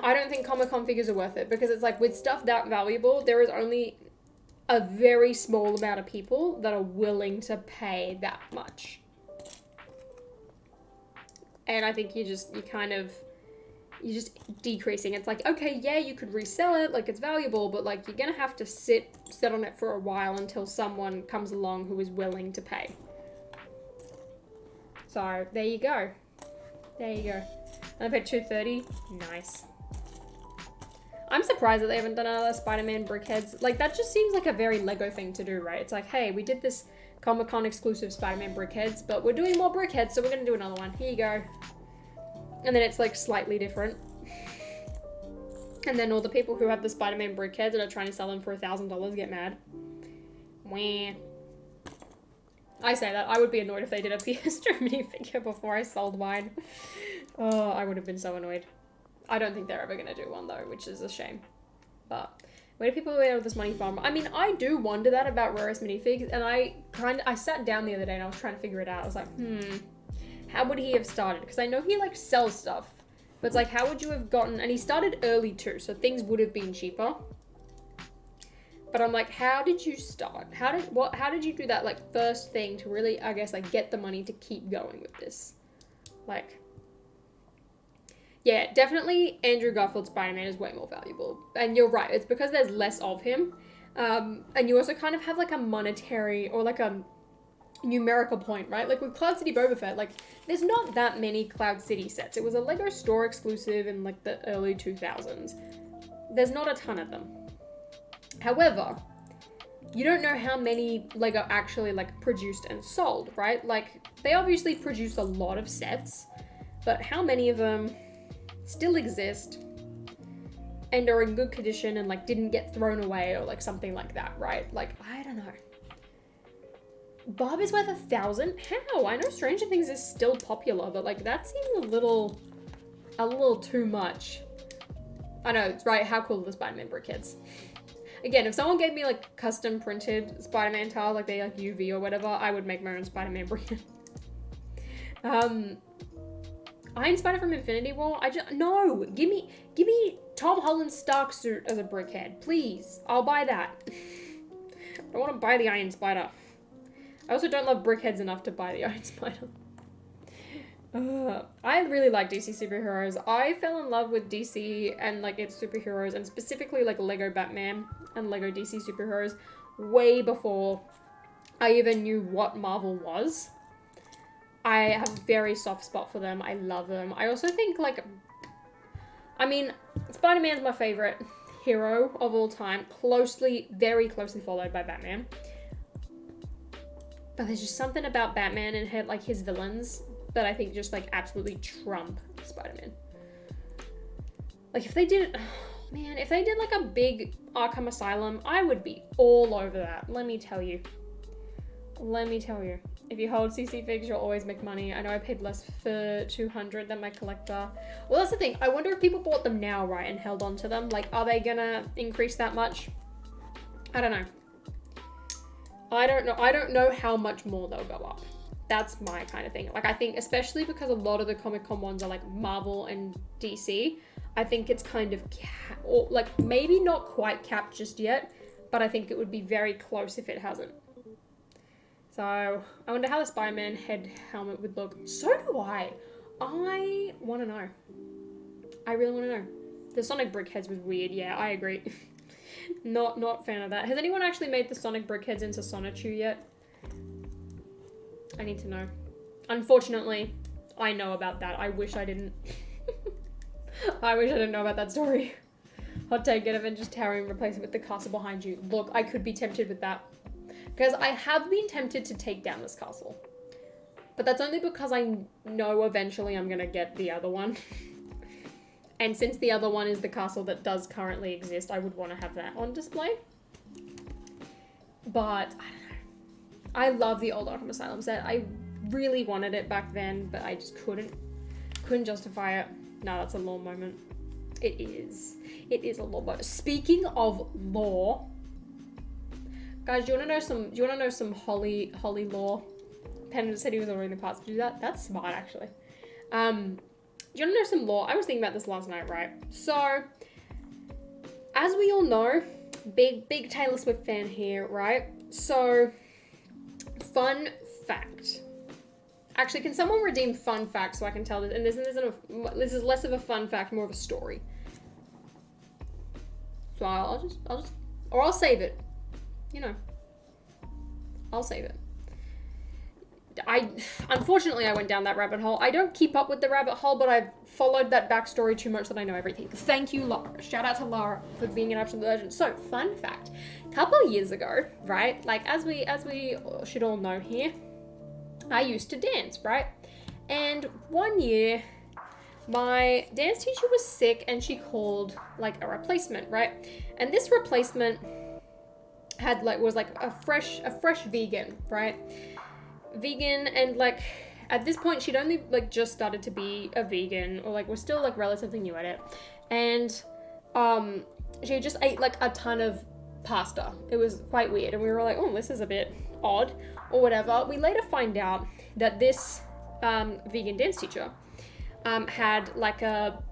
S1: I don't think Comic-Con figures are worth it, because it's like, with stuff that valuable, there is only a very small amount of people that are willing to pay that much. And I think you're just decreasing. It's like, okay, yeah, you could resell it, like, it's valuable, but like, you're gonna have to sit on it for a while until someone comes along who is willing to pay. So there you go. There you go. And I paid $230. Nice. I'm surprised that they haven't done another Spider-Man brickheads. Like, that just seems like a very Lego thing to do, right? It's like, hey, we did this Comic-Con exclusive Spider-Man brickheads, but we're doing more brickheads, so we're gonna do another one. Here you go. And then it's like slightly different. And then all the people who have the Spider-Man brickheads and are trying to sell them for $1,000 get mad. Wah. I say that. I would be annoyed if they did a Fiesta minifigure before I sold mine. Oh, I would have been so annoyed. I don't think they're ever going to do one, though, which is a shame. But where do people get all this money from? I mean, I do wonder that about Rarest minifigs, and I sat down the other day and I was trying to figure it out. I was like, how would he have started? Because I know he, like, sells stuff. But it's like, how would you have gotten... And he started early, too, so things would have been cheaper. But I'm like, how did you start? How did you do that, like, first thing to really, I guess, like, get the money to keep going with this? Like... Yeah, definitely Andrew Garfield's Spider-Man is way more valuable. And you're right, it's because there's less of him. And you also kind of have, like, a monetary or, like, a numerical point, right? Like, with Cloud City Boba Fett, like, there's not that many Cloud City sets. It was a Lego store exclusive in, like, the early 2000s. There's not a ton of them. However, you don't know how many Lego actually, like, produced and sold, right? Like, they obviously produce a lot of sets, but how many of them still exist and are in good condition and, like, didn't get thrown away or, like, something like that, right? Like, I don't know. Bob is worth 1,000? How? I know Stranger Things is still popular, but, like, that seems a little too much. I know, right? How cool are the Spider-Man brickheads? Again, if someone gave me, like, custom printed Spider-Man tiles, like they, like, UV or whatever, I would make my own Spider-Man brickhead. Iron Spider from Infinity War? No! Give me Tom Holland's Stark suit as a brickhead, please. I'll buy that. I don't want to buy the Iron Spider. I also don't love brickheads enough to buy the Iron Spider. I really like DC superheroes. I fell in love with DC and, like, its superheroes, and specifically, like, Lego Batman and Lego DC superheroes way before I even knew what Marvel was. I have a very soft spot for them. I love them. I also think, like, I mean, Spider-Man's my favorite hero of all time. Very closely followed by Batman. But there's just something about Batman and, like, his villains that I think just, like, absolutely trump Spider-Man. Like, if they did, like, a big Arkham Asylum, I would be all over that. Let me tell you. If you hold CC figs, you'll always make money. I know I paid less for 200 than my collector. Well, that's the thing. I wonder if people bought them now, right, and held on to them. Like, are they gonna increase that much? I don't know. I don't know how much more they'll go up. That's my kind of thing. Like, I think, especially because a lot of the Comic-Con ones are, like, Marvel and DC, I think it's kind of, or, like, maybe not quite capped just yet, but I think it would be very close if it hasn't. So, I wonder how the Spider-Man head helmet would look. So do I. I want to know. I really want to know. The Sonic brickheads was weird. Yeah, I agree. Not fan of that. Has anyone actually made the Sonic brickheads into Sonichu yet? I need to know. Unfortunately, I know about that. I wish I didn't. I wish I didn't know about that story. Hot take, get Avengers Tower and replace it with the castle behind you. Look, I could be tempted with that. Because I have been tempted to take down this castle. But that's only because I know eventually I'm going to get the other one. And since the other one is the castle that does currently exist, I would want to have that on display. But, I don't know. I love the old Arkham Asylum set. I really wanted it back then, but I just couldn't justify it. No, that's a lore moment. It is. It is a lore moment. Speaking of lore... Guys, do you want to know some Holly lore? Pendant said he was ordering the parts to do that. That's smart, actually. you want to know some lore? I was thinking about this last night, right? So, as we all know, big Taylor Swift fan here, right? So, fun fact. Actually, can someone redeem fun fact so I can tell this? And this is less of a fun fact, more of a story. So I'll save it. You know, I'll save it. Unfortunately, I went down that rabbit hole. I don't keep up with the rabbit hole, but I've followed that backstory too much that I know everything. Thank you, Laura. Shout out to Laura for being an absolute legend. So, fun fact. A couple of years ago, right? Like, as we should all know here, I used to dance, right? And one year, my dance teacher was sick and she called, like, a replacement, right? And this replacement was a fresh vegan, right? Vegan, and like at this point she'd only like just started to be a vegan, or like was still like relatively new at it, and she just ate like a ton of pasta. It was quite weird, and we were like, oh, this is a bit odd or whatever. We later find out that this vegan dance teacher had like a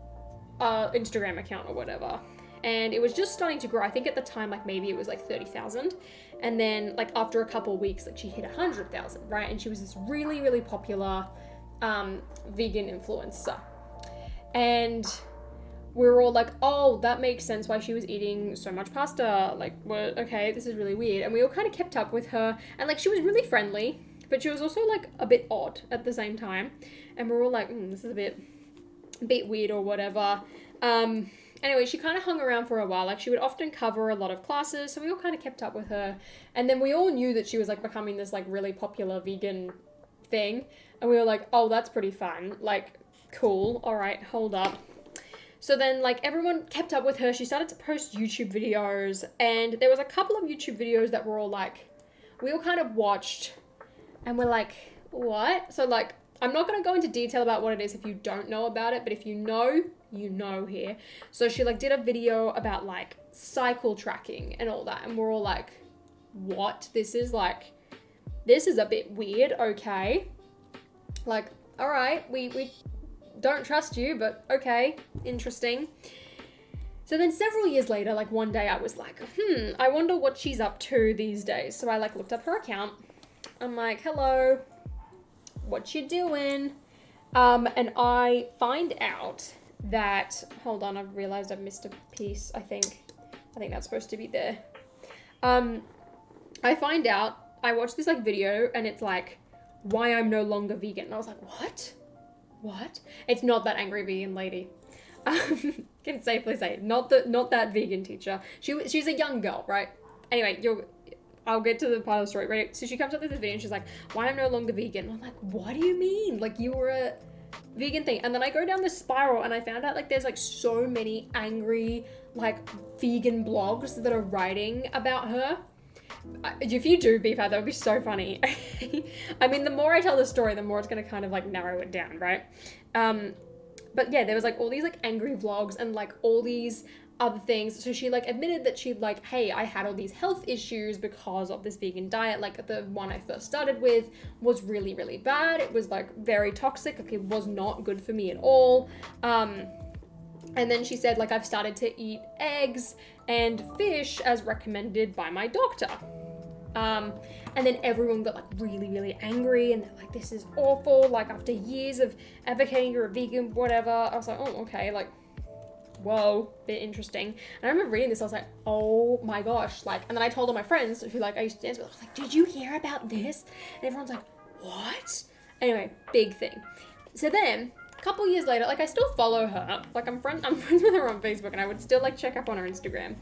S1: Instagram account or whatever, and it was just starting to grow. I think at the time, like maybe it was like 30,000. And then like after a couple of weeks, like she hit 100,000, right? And she was this really, really popular vegan influencer. And we were all like, oh, that makes sense why she was eating so much pasta. Like, well, okay, this is really weird. And we all kind of kept up with her. And like, she was really friendly, but she was also like a bit odd at the same time. And we were all like, this is a bit weird or whatever. Anyway, she kind of hung around for a while. Like, she would often cover a lot of classes, so we all kind of kept up with her. And then we all knew that she was, like, becoming this, like, really popular vegan thing. And we were like, oh, that's pretty fun. Like, cool. All right, hold up. So then, like, everyone kept up with her. She started to post YouTube videos. And there was a couple of YouTube videos that were all, like, we all kind of watched. And we're like, what? So, like, I'm not going to go into detail about what it is if you don't know about it. But if you know here. So she like did a video about like cycle tracking and all that, and we're all like, what? This is a bit weird. Okay, like, all right, we don't trust you, but okay, interesting. So then several years later, like one day I was like, I wonder what she's up to these days. So I like looked up her account. I'm like, hello, what you doing? And I find out that, hold on, I've realized I've missed a piece. I think that's supposed to be there. I find out, I watched this like video, and it's like, why I'm no longer vegan. And I was like, what? It's not that angry vegan lady. Can safely say, not that vegan teacher. She's a young girl, right? Anyway, I'll get to the part of the story, right? So she comes up with this video and she's like, why I'm no longer vegan. And I'm like, what do you mean? Like, you were a vegan thing. And then I go down this spiral and I found out like there's like so many angry like vegan blogs that are writing about her. If you do beef out, that would be so funny. I mean, the more I tell the story, the more it's going to kind of like narrow it down, right? But yeah, there was like all these like angry vlogs and like all these other things. So she like admitted that she'd like, hey, I had all these health issues because of this vegan diet. Like the one I first started with was really, really bad. It was like very toxic. Like it was not good for me at all. And then she said like, I've started to eat eggs and fish as recommended by my doctor. And then everyone got like really, really angry and they're like, this is awful. Like after years of advocating you're a vegan, whatever. I was like, oh, okay. Like, whoa, bit interesting. And I remember reading this, I was like, oh my gosh. Like, and then I told all my friends who like I used to dance with, I was like, did you hear about this? And everyone's like, what? Anyway, big thing. So then a couple years later, like I still follow her. Like I'm friends with her on Facebook, and I would still like check up on her Instagram.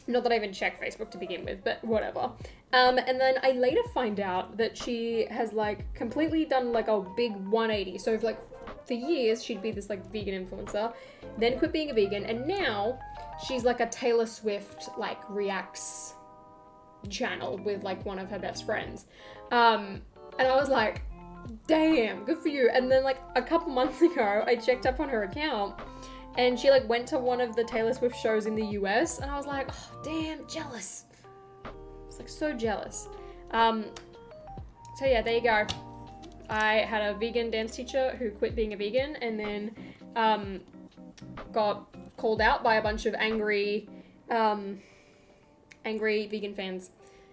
S1: Not that I even check Facebook to begin with, but whatever. And then I later find out that she has like completely done like a big 180. So if, like for years she'd be this like vegan influencer, then quit being a vegan, and now she's like a Taylor Swift like reacts channel with like one of her best friends. And I was like, damn, good for you. And then like a couple months ago, I checked up on her account. And she like went to one of the Taylor Swift shows in the US, and I was like, oh, damn, jealous. I was like so jealous. So yeah, there you go. I had a vegan dance teacher who quit being a vegan and then got called out by a bunch of angry vegan fans.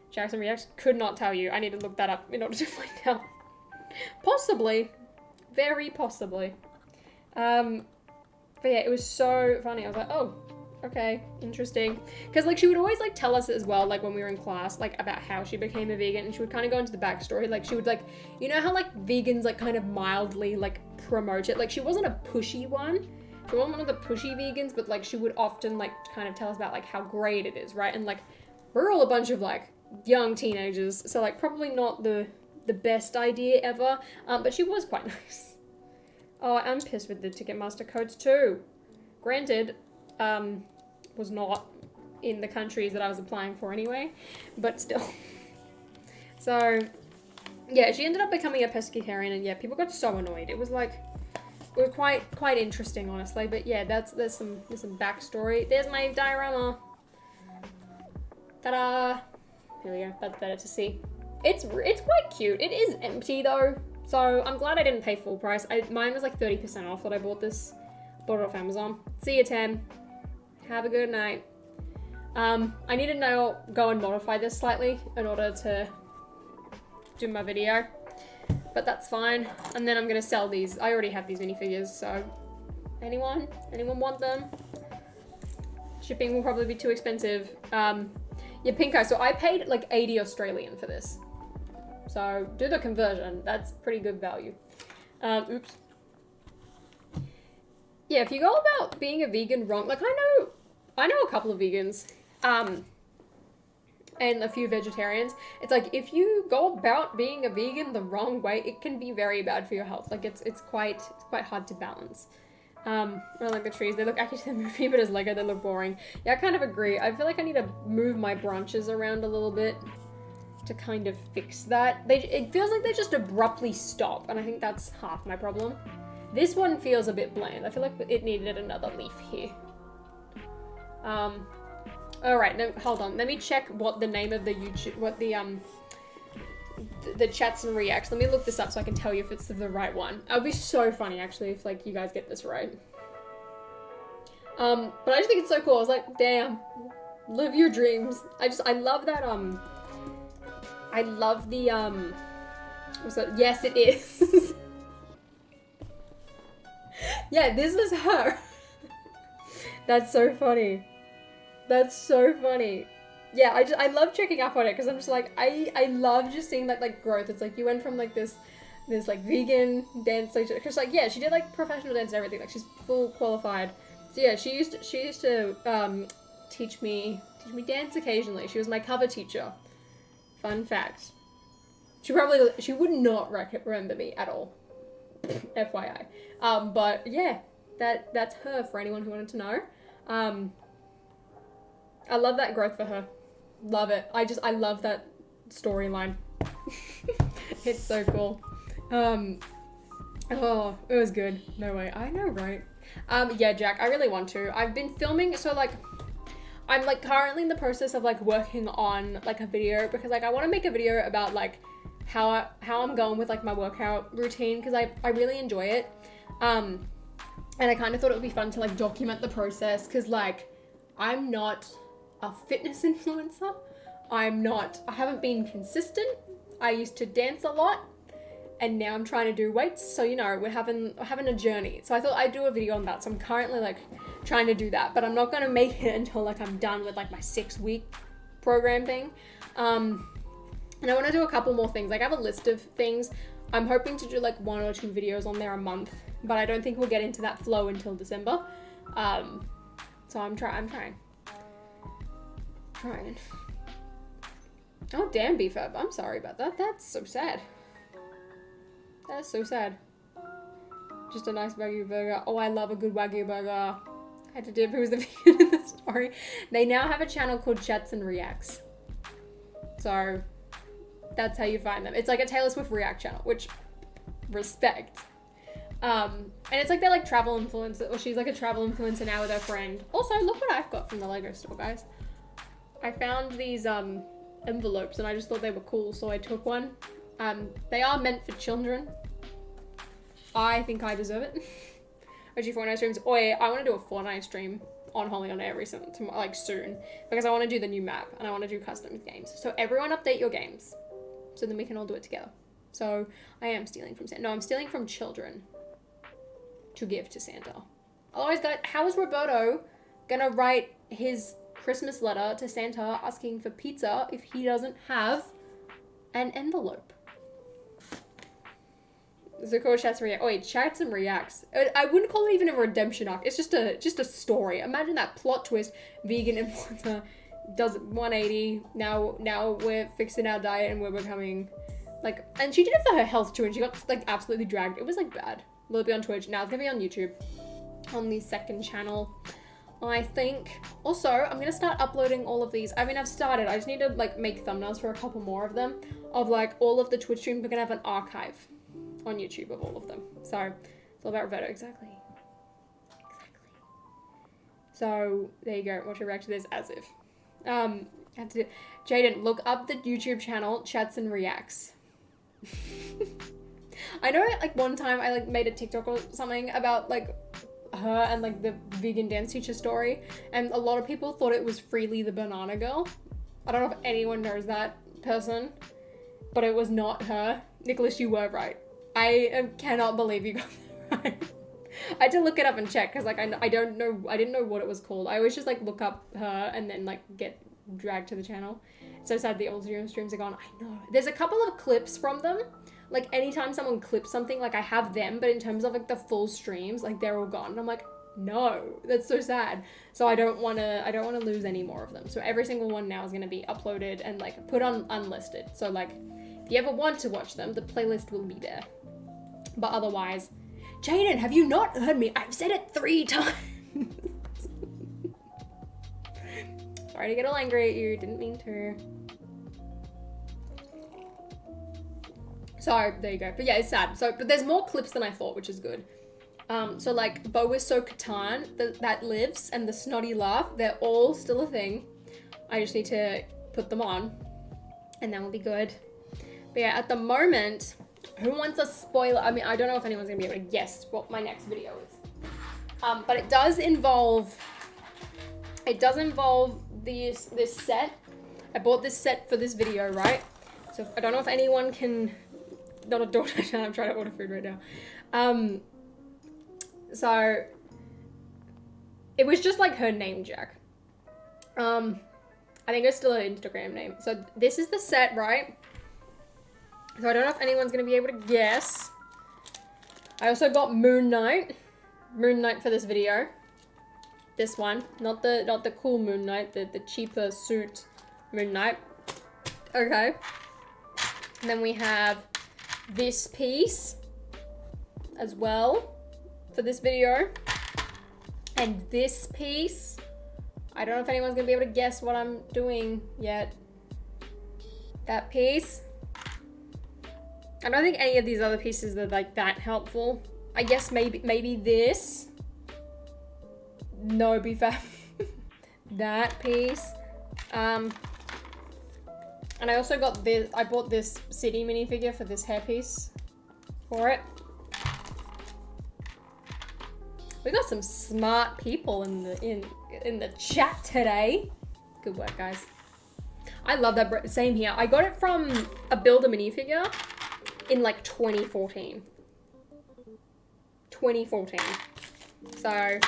S1: Jackson Reacts, could not tell you. I need to look that up in order to find out. Possibly. Very possibly. But yeah, it was so funny. I was like, oh, okay, interesting. Because like she would always like tell us as well, like when we were in class, like about how she became a vegan, and she would kind of go into the backstory. Like she would like, you know how like vegans like kind of mildly like promote it. Like she wasn't a pushy one. She wasn't one of the pushy vegans, but like she would often like kind of tell us about like how great it is, right? And like we're all a bunch of like young teenagers, so like probably not the best idea ever. But she was quite nice. Oh, I'm pissed with the Ticketmaster codes too. Granted, was not in the countries that I was applying for anyway, but still. So, yeah, she ended up becoming a pescatarian, and yeah, people got so annoyed. It was quite interesting, honestly. But yeah, there's some backstory. There's my diorama. Ta-da! Here we go. That's better to see. It's quite cute. It is empty though, so I'm glad I didn't pay full price. Mine was like 30% off that I bought this. Bought it off Amazon. See you, Tam. Have a good night. I need to now go and modify this slightly in order to do my video, but that's fine. And then I'm gonna sell these. I already have these minifigures, so anyone want them? Shipping will probably be too expensive. Yeah, Pinko. So I paid like 80 Australian for this. So do the conversion. That's pretty good value. Oops. Yeah, if you go about being a vegan wrong, like I know a couple of vegans, and a few vegetarians. It's like if you go about being a vegan the wrong way, it can be very bad for your health. Like it's quite hard to balance. I like the trees. They look accurate to the movie, but as Lego, they look boring. Yeah, I kind of agree. I feel like I need to move my branches around a little bit to kind of fix that. It feels like they just abruptly stop, and I think that's half my problem. This one feels a bit bland. I feel like it needed another leaf here. Alright, no, hold on. Let me check what the name of the YouTube, what the chats and reacts. Let me look this up so I can tell you if it's the right one. It would be so funny, actually, if, like, you guys get this right. But I just think it's so cool. I was like, damn, live your dreams. I love that, I love the, what's that? Yes, it is. Yeah, this is her. That's so funny. That's so funny. Yeah, I love checking up on it because I'm just like, I love just seeing that like growth. It's like you went from like this like vegan dance, like, cause like, yeah, she did like professional dance and everything. Like she's full qualified. So yeah, she used to teach me dance occasionally. She was my cover teacher. Fun fact. She would not remember me at all. FYI. But yeah, that's her for anyone who wanted to know. I love that growth for her. Love it. I love that storyline. It's so cool. Oh, it was good. No way. I know, right? Yeah, Jack, I really want to. I've been filming, so like, I'm like currently in the process of like working on like a video because like I want to make a video about like how I'm going with like my workout routine because I really enjoy it. And I kind of thought it would be fun to like document the process because like I'm not a fitness influencer. I haven't been consistent. I used to dance a lot and now I'm trying to do weights. So, you know, we're having a journey. So I thought I'd do a video on that. So I'm currently like trying to do that, but I'm not going to make it until like I'm done with like my 6-week program thing. And I want to do a couple more things. Like I have a list of things. I'm hoping to do like 1 or 2 videos on there a month, but I don't think we'll get into that flow until December. So I'm trying. Oh, damn, BFAB. I'm sorry about that. That's so sad. That's so sad. Just a nice Wagyu burger. Oh, I love a good Wagyu burger. I had to dip who was the vegan in the story. They now have a channel called Chats and Reacts. So that's how you find them. It's like a Taylor Swift React channel, which respect. And it's like they're like travel influencer, or she's like a travel influencer now with her friend. Also, look what I've got from the Lego store, guys. I found these envelopes and I just thought they were cool, so I took one. They are meant for children, I think I deserve it. OG Fortnite streams. Oh yeah, I want to do a Fortnite stream on Holly on Air recently, like soon, because I want to do the new map and I want to do custom games. So everyone update your games, so then we can all do it together. So I am stealing from Santa. No, I'm stealing from children to give to Santa. Otherwise, guys, how is Roberto gonna write his Christmas letter to Santa asking for pizza if he doesn't have an envelope? Zuko chats and reacts. Oh wait, chats and reacts. I wouldn't call it even a redemption arc. It's just a story. Imagine that plot twist. Vegan influencer does 180. Now we're fixing our diet and we're becoming like. And she did it for her health too, and she got like absolutely dragged. It was like bad. Will it be on Twitch? Now it's gonna be on YouTube, on the second channel, I think. Also, I'm gonna start uploading all of these. I mean, I've started. I just need to like make thumbnails for a couple more of them, of like all of the Twitch streams. We're gonna have an archive on YouTube of all of them. So it's all about Roberto. Exactly. So there you go. Watch your react to this as if. Had to. Jaden, look up the YouTube channel Chats and Reacts. I know like one time I like made a TikTok or something about like her and like the vegan dance teacher story, and a lot of people thought it was Freely the Banana Girl. I don't know if anyone knows that person, but it was not her. Nicholas, you were right. I cannot believe you got that right. I had to look it up and check because like I don't know, I didn't know what it was called. I always just like look up her and then like get dragged to the channel. So sad the old streams are gone. I know. There's a couple of clips from them. Like anytime someone clips something, like I have them, but in terms of like the full streams, like they're all gone. And I'm like, no, that's so sad. So I don't want to lose any more of them. So every single one now is going to be uploaded and like put on unlisted. So like if you ever want to watch them, the playlist will be there. But otherwise, Jaden, have you not heard me? I've said it 3 times. Sorry to get all angry at you. Didn't mean to. So there you go. But yeah, it's sad. So, but there's more clips than I thought, which is good. So like Bo is so Catan, that lives, and the snotty laugh, they're all still a thing. I just need to put them on, and then we'll be good. But yeah, at the moment, who wants a spoiler? I mean, I don't know if anyone's gonna be able to guess what my next video is. But it does involve this set. I bought this set for this video, right? So I don't know if anyone can. Not a DoorDash, I'm trying to order food right now. So it was just like her name, Jack. I think it's still an Instagram name. So this is the set, right? So I don't know if anyone's gonna be able to guess. I also got Moon Knight for this video. This one, not the cool Moon Knight, the cheaper suit Moon Knight. Okay. And then we have this piece as well for this video, and this piece. I don't know if anyone's gonna be able to guess what I'm doing yet. That piece. I don't think any of these other pieces are like that helpful. I guess maybe this. No, be fair. That piece. And I also got this, I bought this city minifigure for this hairpiece for it. We got some smart people in the chat today. Good work, guys. I love that. Same here. I got it from a Builder minifigure in like 2014. 2014. So,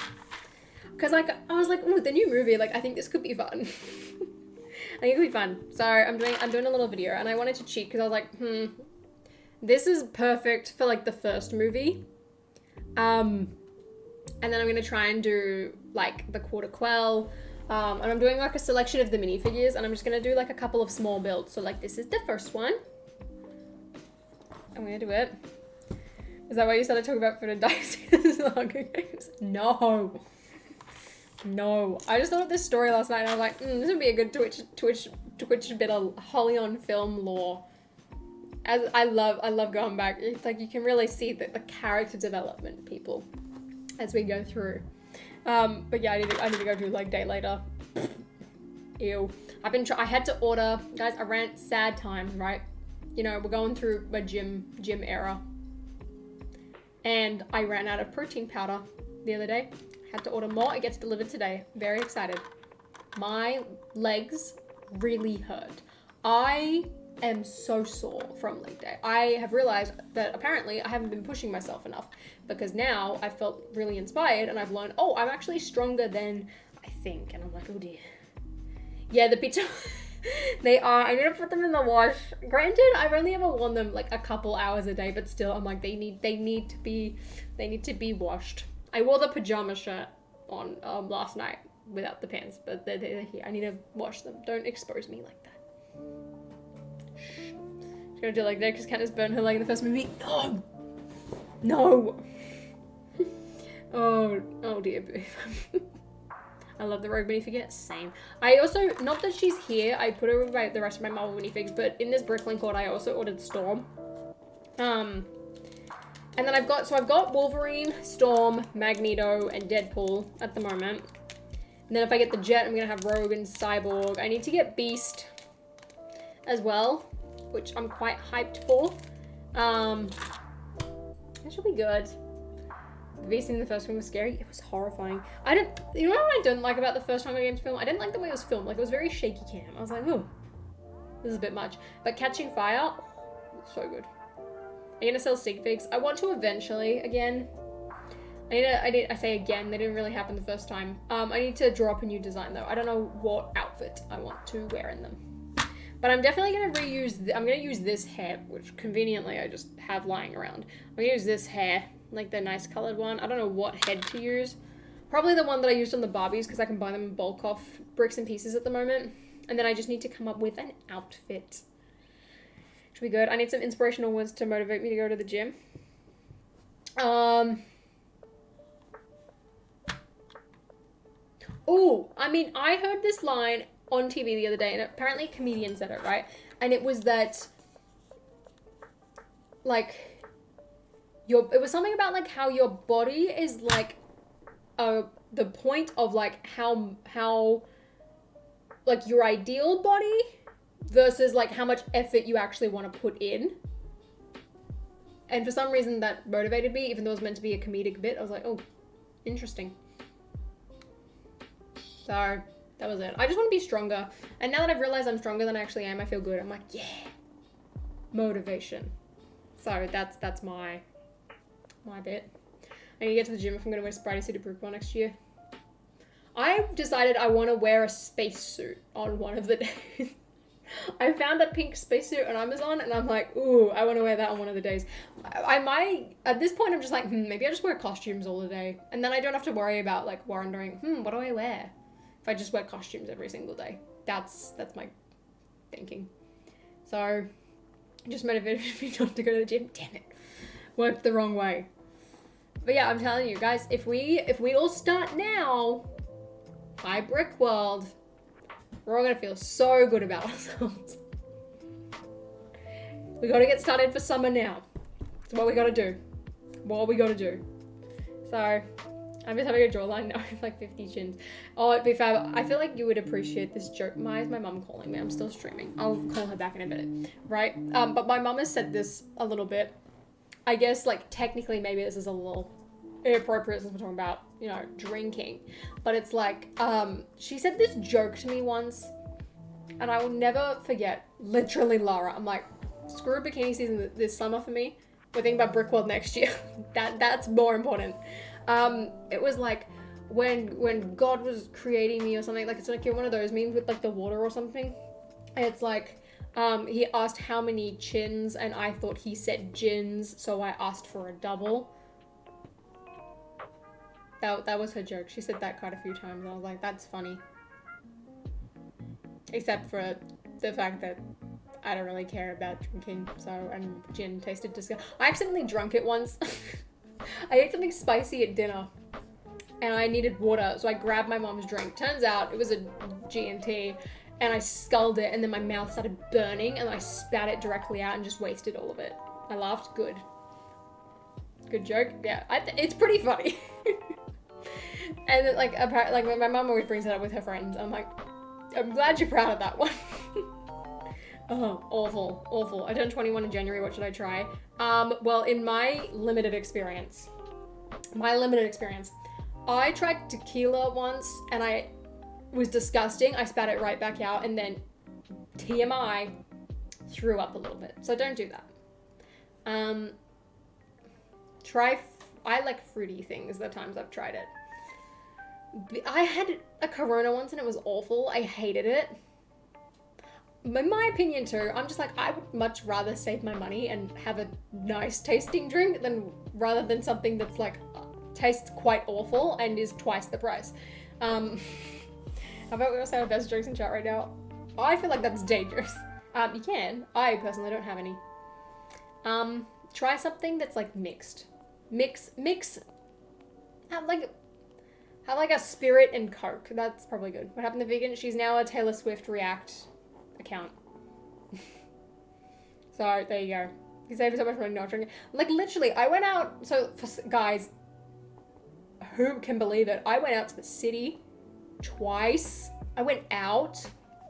S1: because like I was like, ooh, the new movie. Like I think this could be fun. I think it'll be fun. So I'm doing a little video, and I wanted to cheat because I was like, this is perfect for like the first movie. And then I'm gonna try and do like the Quarter Quell. And I'm doing like a selection of the minifigures, and I'm just gonna do like a couple of small builds. So like this is the first one. I'm gonna do it. Is that why you started talking about food and dicey? Hunger Games? No. No, I just thought of this story last night and I was like, this would be a good Twitch bit of Holly on film lore. As I love going back. It's like you can really see the character development, people, as we go through. But yeah, I need to go do like day later. Ew. I had to order, guys. I ran sad times, right? You know, we're going through a gym era. And I ran out of protein powder the other day. Had to order more. It gets delivered today. Very excited. My legs really hurt. I am so sore from leg day. I have realized that apparently I haven't been pushing myself enough, because now I felt really inspired and I've learned, oh, I'm actually stronger than I think. And I'm like, oh dear. Yeah, the pizza. They are. I need to put them in the wash. Granted, I've only ever worn them like a couple hours a day, but still, I'm like, they need to be washed. I wore the pajama shirt on last night without the pants, but they're here. I need to wash them. Don't expose me like that. Shh. She's gonna do it like that because Katniss burned her leg in the first movie. No. No. Oh dear. I love the Rogue minifigure. Same. I also, not that she's here, I put her with the rest of my Marvel minifigs, but in this Bricklink order, I also ordered Storm. And then I've got Wolverine, Storm, Magneto, and Deadpool at the moment. And then if I get the Jet, I'm gonna have Rogue and Cyborg. I need to get Beast as well, which I'm quite hyped for. That should be good. The Beast in the first one was scary. It was horrifying. You know what I don't like about the first Hunger Games film? I didn't like the way it was filmed. Like, it was very shaky cam. I was like, oh, this is a bit much. But Catching Fire, so good. I'm gonna sell sig figs. I want to eventually, again. I say again, they didn't really happen the first time. I need to draw up a new design though. I don't know what outfit I want to wear in them. But I'm definitely gonna I'm gonna use this hair, which conveniently I just have lying around. I'm gonna use this hair, like the nice colored one. I don't know what head to use. Probably the one that I used on the Barbies, because I can buy them in bulk off bricks and pieces at the moment. And then I just need to come up with an outfit. Should be good. I need some inspirational words to motivate me to go to the gym. Oh, I mean, I heard this line on TV the other day, and apparently a comedian said it, right? And it was that, like, it was something about, like, how your body is, like, the point of, like, how, like, your ideal body versus, like, how much effort you actually want to put in. And for some reason that motivated me, even though it was meant to be a comedic bit. I was like, oh, interesting. So, that was it. I just want to be stronger. And now that I've realized I'm stronger than I actually am, I feel good. I'm like, yeah. Motivation. So, that's my bit. I need to get to the gym if I'm going to wear Spidey suit at Brookville next year. I've decided I want to wear a spacesuit on one of the days. I found a pink spacesuit on Amazon and I'm like, ooh, I want to wear that on one of the days. I might, at this point, I'm just like, maybe I just wear costumes all the day. And then I don't have to worry about, like, wondering, what do I wear? If I just wear costumes every single day. That's my thinking. So, it just motivated me not to go to the gym. Damn it. Worked the wrong way. But yeah, I'm telling you guys, if we all start now, by Brick World, we're all gonna feel so good about ourselves. We gotta get started for summer now. It's what we gotta do. So, I'm just having a jawline now with like 50 chins. Oh, it'd be fab. I feel like you would appreciate this joke. Why is my mum calling me? I'm still streaming. I'll call her back in a minute, right? But my mum has said this a little bit. I guess, like, technically maybe this is a little inappropriate since we're talking about, you know, drinking. But it's like, she said this joke to me once, and I will never forget. Literally, Lara, I'm like, screw bikini season this summer for me. We're thinking about Brick World next year. That's more important. It was like, when God was creating me or something, like, it's like one of those memes with, like, the water or something. And it's like, he asked how many chins, and I thought he said gins, so I asked for a double. That was her joke. She said that quite a few times. I was like, that's funny. Except for the fact that I don't really care about drinking, and gin tasted disgusting. I accidentally drunk it once. I ate something spicy at dinner, and I needed water, so I grabbed my mom's drink. Turns out it was a G&T, and I sculled it, and then my mouth started burning, and I spat it directly out and just wasted all of it. I laughed. Good joke. Yeah, it's pretty funny. And then, like, apparently, like, my mum always brings it up with her friends. I'm like, I'm glad you're proud of that one. Oh, awful, awful. I turned 21 in January. What should I try? Well, in my limited experience, I tried tequila once and I was disgusting. I spat it right back out and then TMI threw up a little bit. So don't do that. I like fruity things the times I've tried it. I had a Corona once and it was awful. I hated it. In my opinion too, I'm just like, I would much rather save my money and have a nice tasting drink rather than something that's like tastes quite awful and is twice the price. How about we also have best drinks in chat right now? I feel like that's dangerous. You can. I personally don't have any. Try something that's like mixed. Mix. Have like a Spirit and Coke. That's probably good. What happened to vegan? She's now a Taylor Swift React account. So there you go. You save so much money not drinking. Like literally, I went out. So for guys, who can believe it? I went out to the city twice. I went out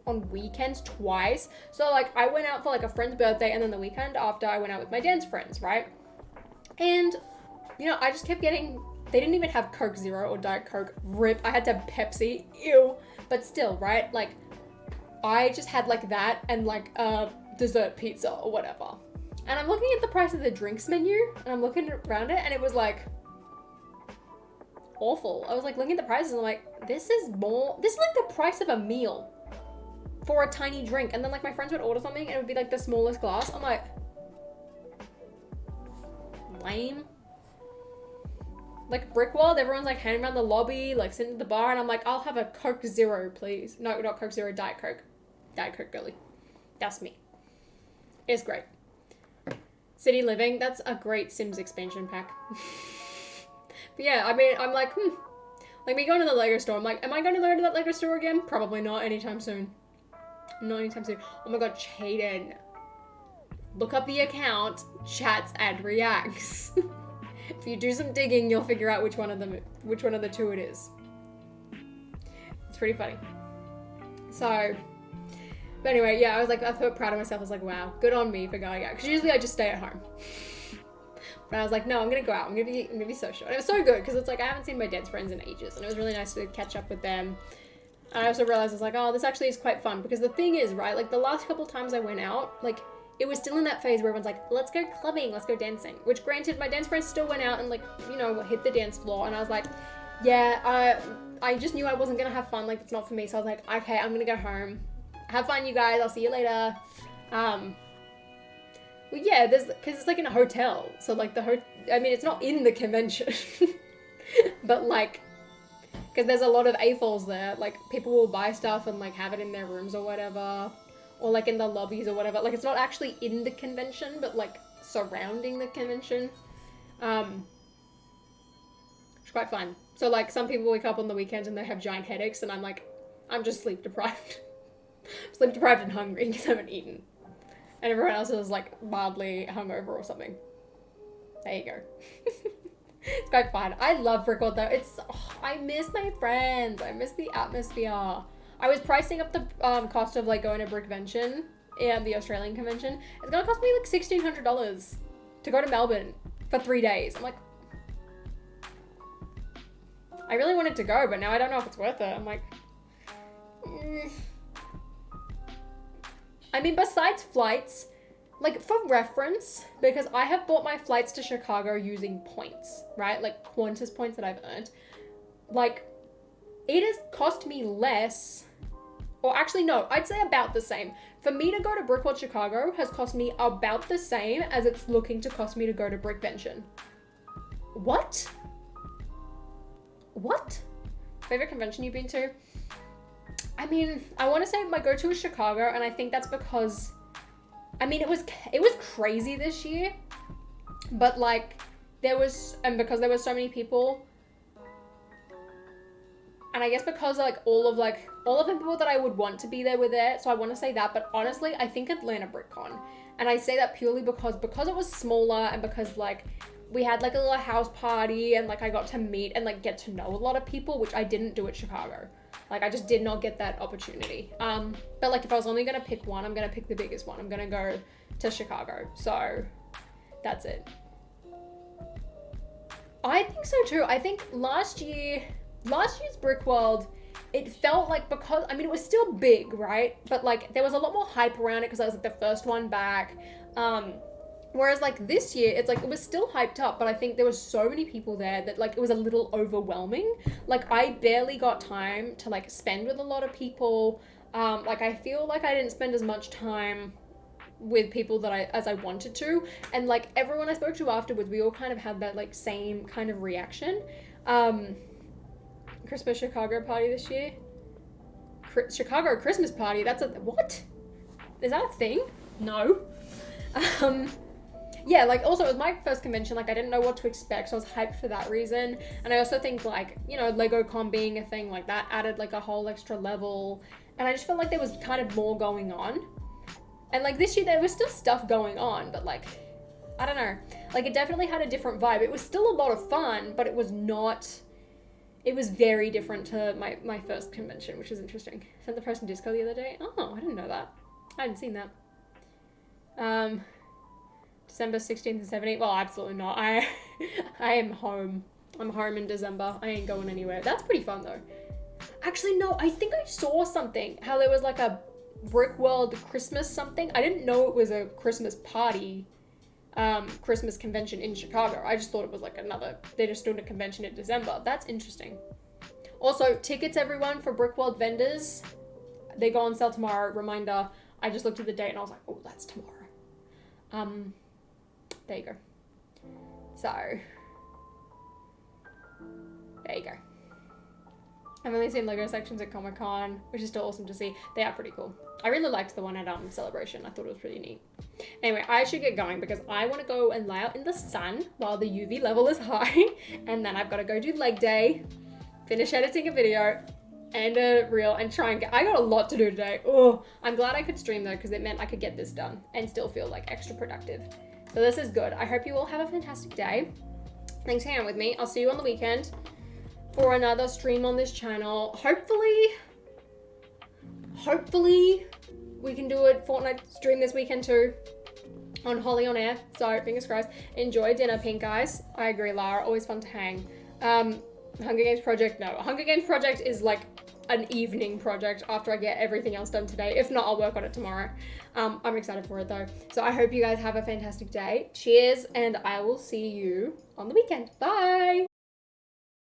S1: on weekends twice. So like I went out for like a friend's birthday and then the weekend after I went out with my dance friends, right? And you know, I just kept getting, they didn't even have Coke Zero or Diet Coke. Rip. I had to have Pepsi. Ew. But still, right? Like I just had like that and like dessert pizza or whatever. And I'm looking at the price of the drinks menu and I'm looking around it and it was like awful. I was like looking at the prices and I'm like, this is like the price of a meal for a tiny drink. And then like my friends would order something and it would be like the smallest glass. I'm like, lame. Like Brick World, everyone's like hanging around the lobby, like sitting at the bar, and I'm like, I'll have a Coke Zero, please. No, not Coke Zero, Diet Coke. Diet Coke girly. That's me. It's great. City Living, that's a great Sims expansion pack. But yeah, I mean, I'm like, like me going to the Lego store, I'm like, am I going to go to that Lego store again? Probably not anytime soon. Not anytime soon. Oh my god, Chaden. Look up the account, chats and reacts. If you do some digging, you'll figure out which one of the two it is. It's pretty funny. So, but anyway, yeah, I was like, I felt proud of myself. I was like, wow, good on me for going out. Because usually I just stay at home. But I was like, no, I'm gonna go out. I'm gonna be social. And it was so good because it's like I haven't seen my dance friends in ages, and it was really nice to catch up with them. And I also realized I was like, oh, this actually is quite fun because the thing is, right, like the last couple times I went out, like it was still in that phase where everyone's like, let's go clubbing, let's go dancing. Which granted, my dance friends still went out and like, you know, hit the dance floor. And I was like, yeah, I just knew I wasn't going to have fun. Like, it's not for me. So I was like, okay, I'm going to go home. Have fun, you guys. I'll see you later. Well, yeah, because it's like in a hotel. So like I mean, it's not in the convention. But like, because there's a lot of AFOLs there. Like, people will buy stuff and like have it in their rooms or whatever. Or like in the lobbies or whatever. Like it's not actually in the convention, but like surrounding the convention. It's quite fun. So like some people wake up on the weekends and they have giant headaches and I'm like, I'm just sleep deprived. Sleep deprived and hungry because I haven't eaten. And everyone else is like mildly hungover or something. There you go. It's quite fun. I love Brickworld though. I miss my friends. I miss the atmosphere. I was pricing up the cost of like going to Brickvention and the Australian convention. It's gonna cost me like $1,600 to go to Melbourne for 3 days. I'm like, I really wanted to go, but now I don't know if it's worth it. I'm like, I mean, besides flights, like for reference, because I have bought my flights to Chicago using points, right? Like Qantas points that I've earned. Like, it has cost me less. Or actually, no, I'd say about the same. For me to go to Brickworld Chicago has cost me about the same as it's looking to cost me to go to Brickvention. What? What? Favorite convention you've been to? I mean, I want to say my go-to is Chicago, and I think that's because, I mean, it was crazy this year, but like, because there were so many people, and I guess because like all of the people that I would want to be there were there, so I want to say that. But honestly, I think Atlanta BrickCon, and I say that purely because it was smaller and because like we had like a little house party and like I got to meet and like get to know a lot of people, which I didn't do at Chicago. Like I just did not get that opportunity. But like if I was only gonna pick one, I'm gonna pick the biggest one. I'm gonna go to Chicago. So that's it. I think so too. I think last year's Brick World, it felt like, because, I mean, it was still big, right? But like there was a lot more hype around it because I was like the first one back. Whereas like this year, it's like, it was still hyped up, but I think there was so many people there that like it was a little overwhelming. Like I barely got time to like spend with a lot of people. Like I feel like I didn't spend as much time with people that as I wanted to, and like everyone I spoke to afterwards, we all kind of had that like same kind of reaction. Christmas Chicago party this year. Chicago Christmas party. That's a what? Is that a thing? No. Yeah, like also it was my first convention. Like I didn't know what to expect, so I was hyped for that reason. And I also think like, you know, LegoCon being a thing like that added like a whole extra level. And I just felt like there was kind of more going on. And like this year there was still stuff going on, but like, I don't know. Like it definitely had a different vibe. It was still a lot of fun, but it was very different to my first convention, which is interesting. Sent the post in Discord the other day. Oh, I didn't know that. I hadn't seen that. December 16th and 17th. Well, absolutely not. I am home. I'm home in December. I ain't going anywhere. That's pretty fun though. Actually, no, I think I saw something. How there was like a Brick World Christmas something. I didn't know it was a Christmas party, Christmas convention in Chicago. I just thought it was like they're just doing a convention in December. That's interesting. Also, tickets everyone for Brick World vendors. They go on sale tomorrow. Reminder, I just looked at the date and I was like, oh, that's tomorrow. There you go. So, there you go. I've only seen Lego sections at Comic-Con, which is still awesome to see. They are pretty cool. I really liked the one at Celebration. I thought it was pretty neat. Anyway, I should get going because I want to go and lie out in the sun while the UV level is high. And then I've got to go do leg day, finish editing a video and a reel, and try and get... I got a lot to do today. Oh, I'm glad I could stream though, because it meant I could get this done and still feel like extra productive. So this is good. I hope you all have a fantastic day. Thanks for hanging out with me. I'll see you on the weekend for another stream on this channel. Hopefully we can do a Fortnite stream this weekend too on Holly on Air. So fingers crossed. Enjoy dinner, pink guys. I agree, Lara. Always fun to hang. Hunger Games project, no. Hunger Games project is like an evening project after I get everything else done today. If not, I'll work on it tomorrow. I'm excited for it though. So I hope you guys have a fantastic day. Cheers, and I will see you on the weekend. Bye.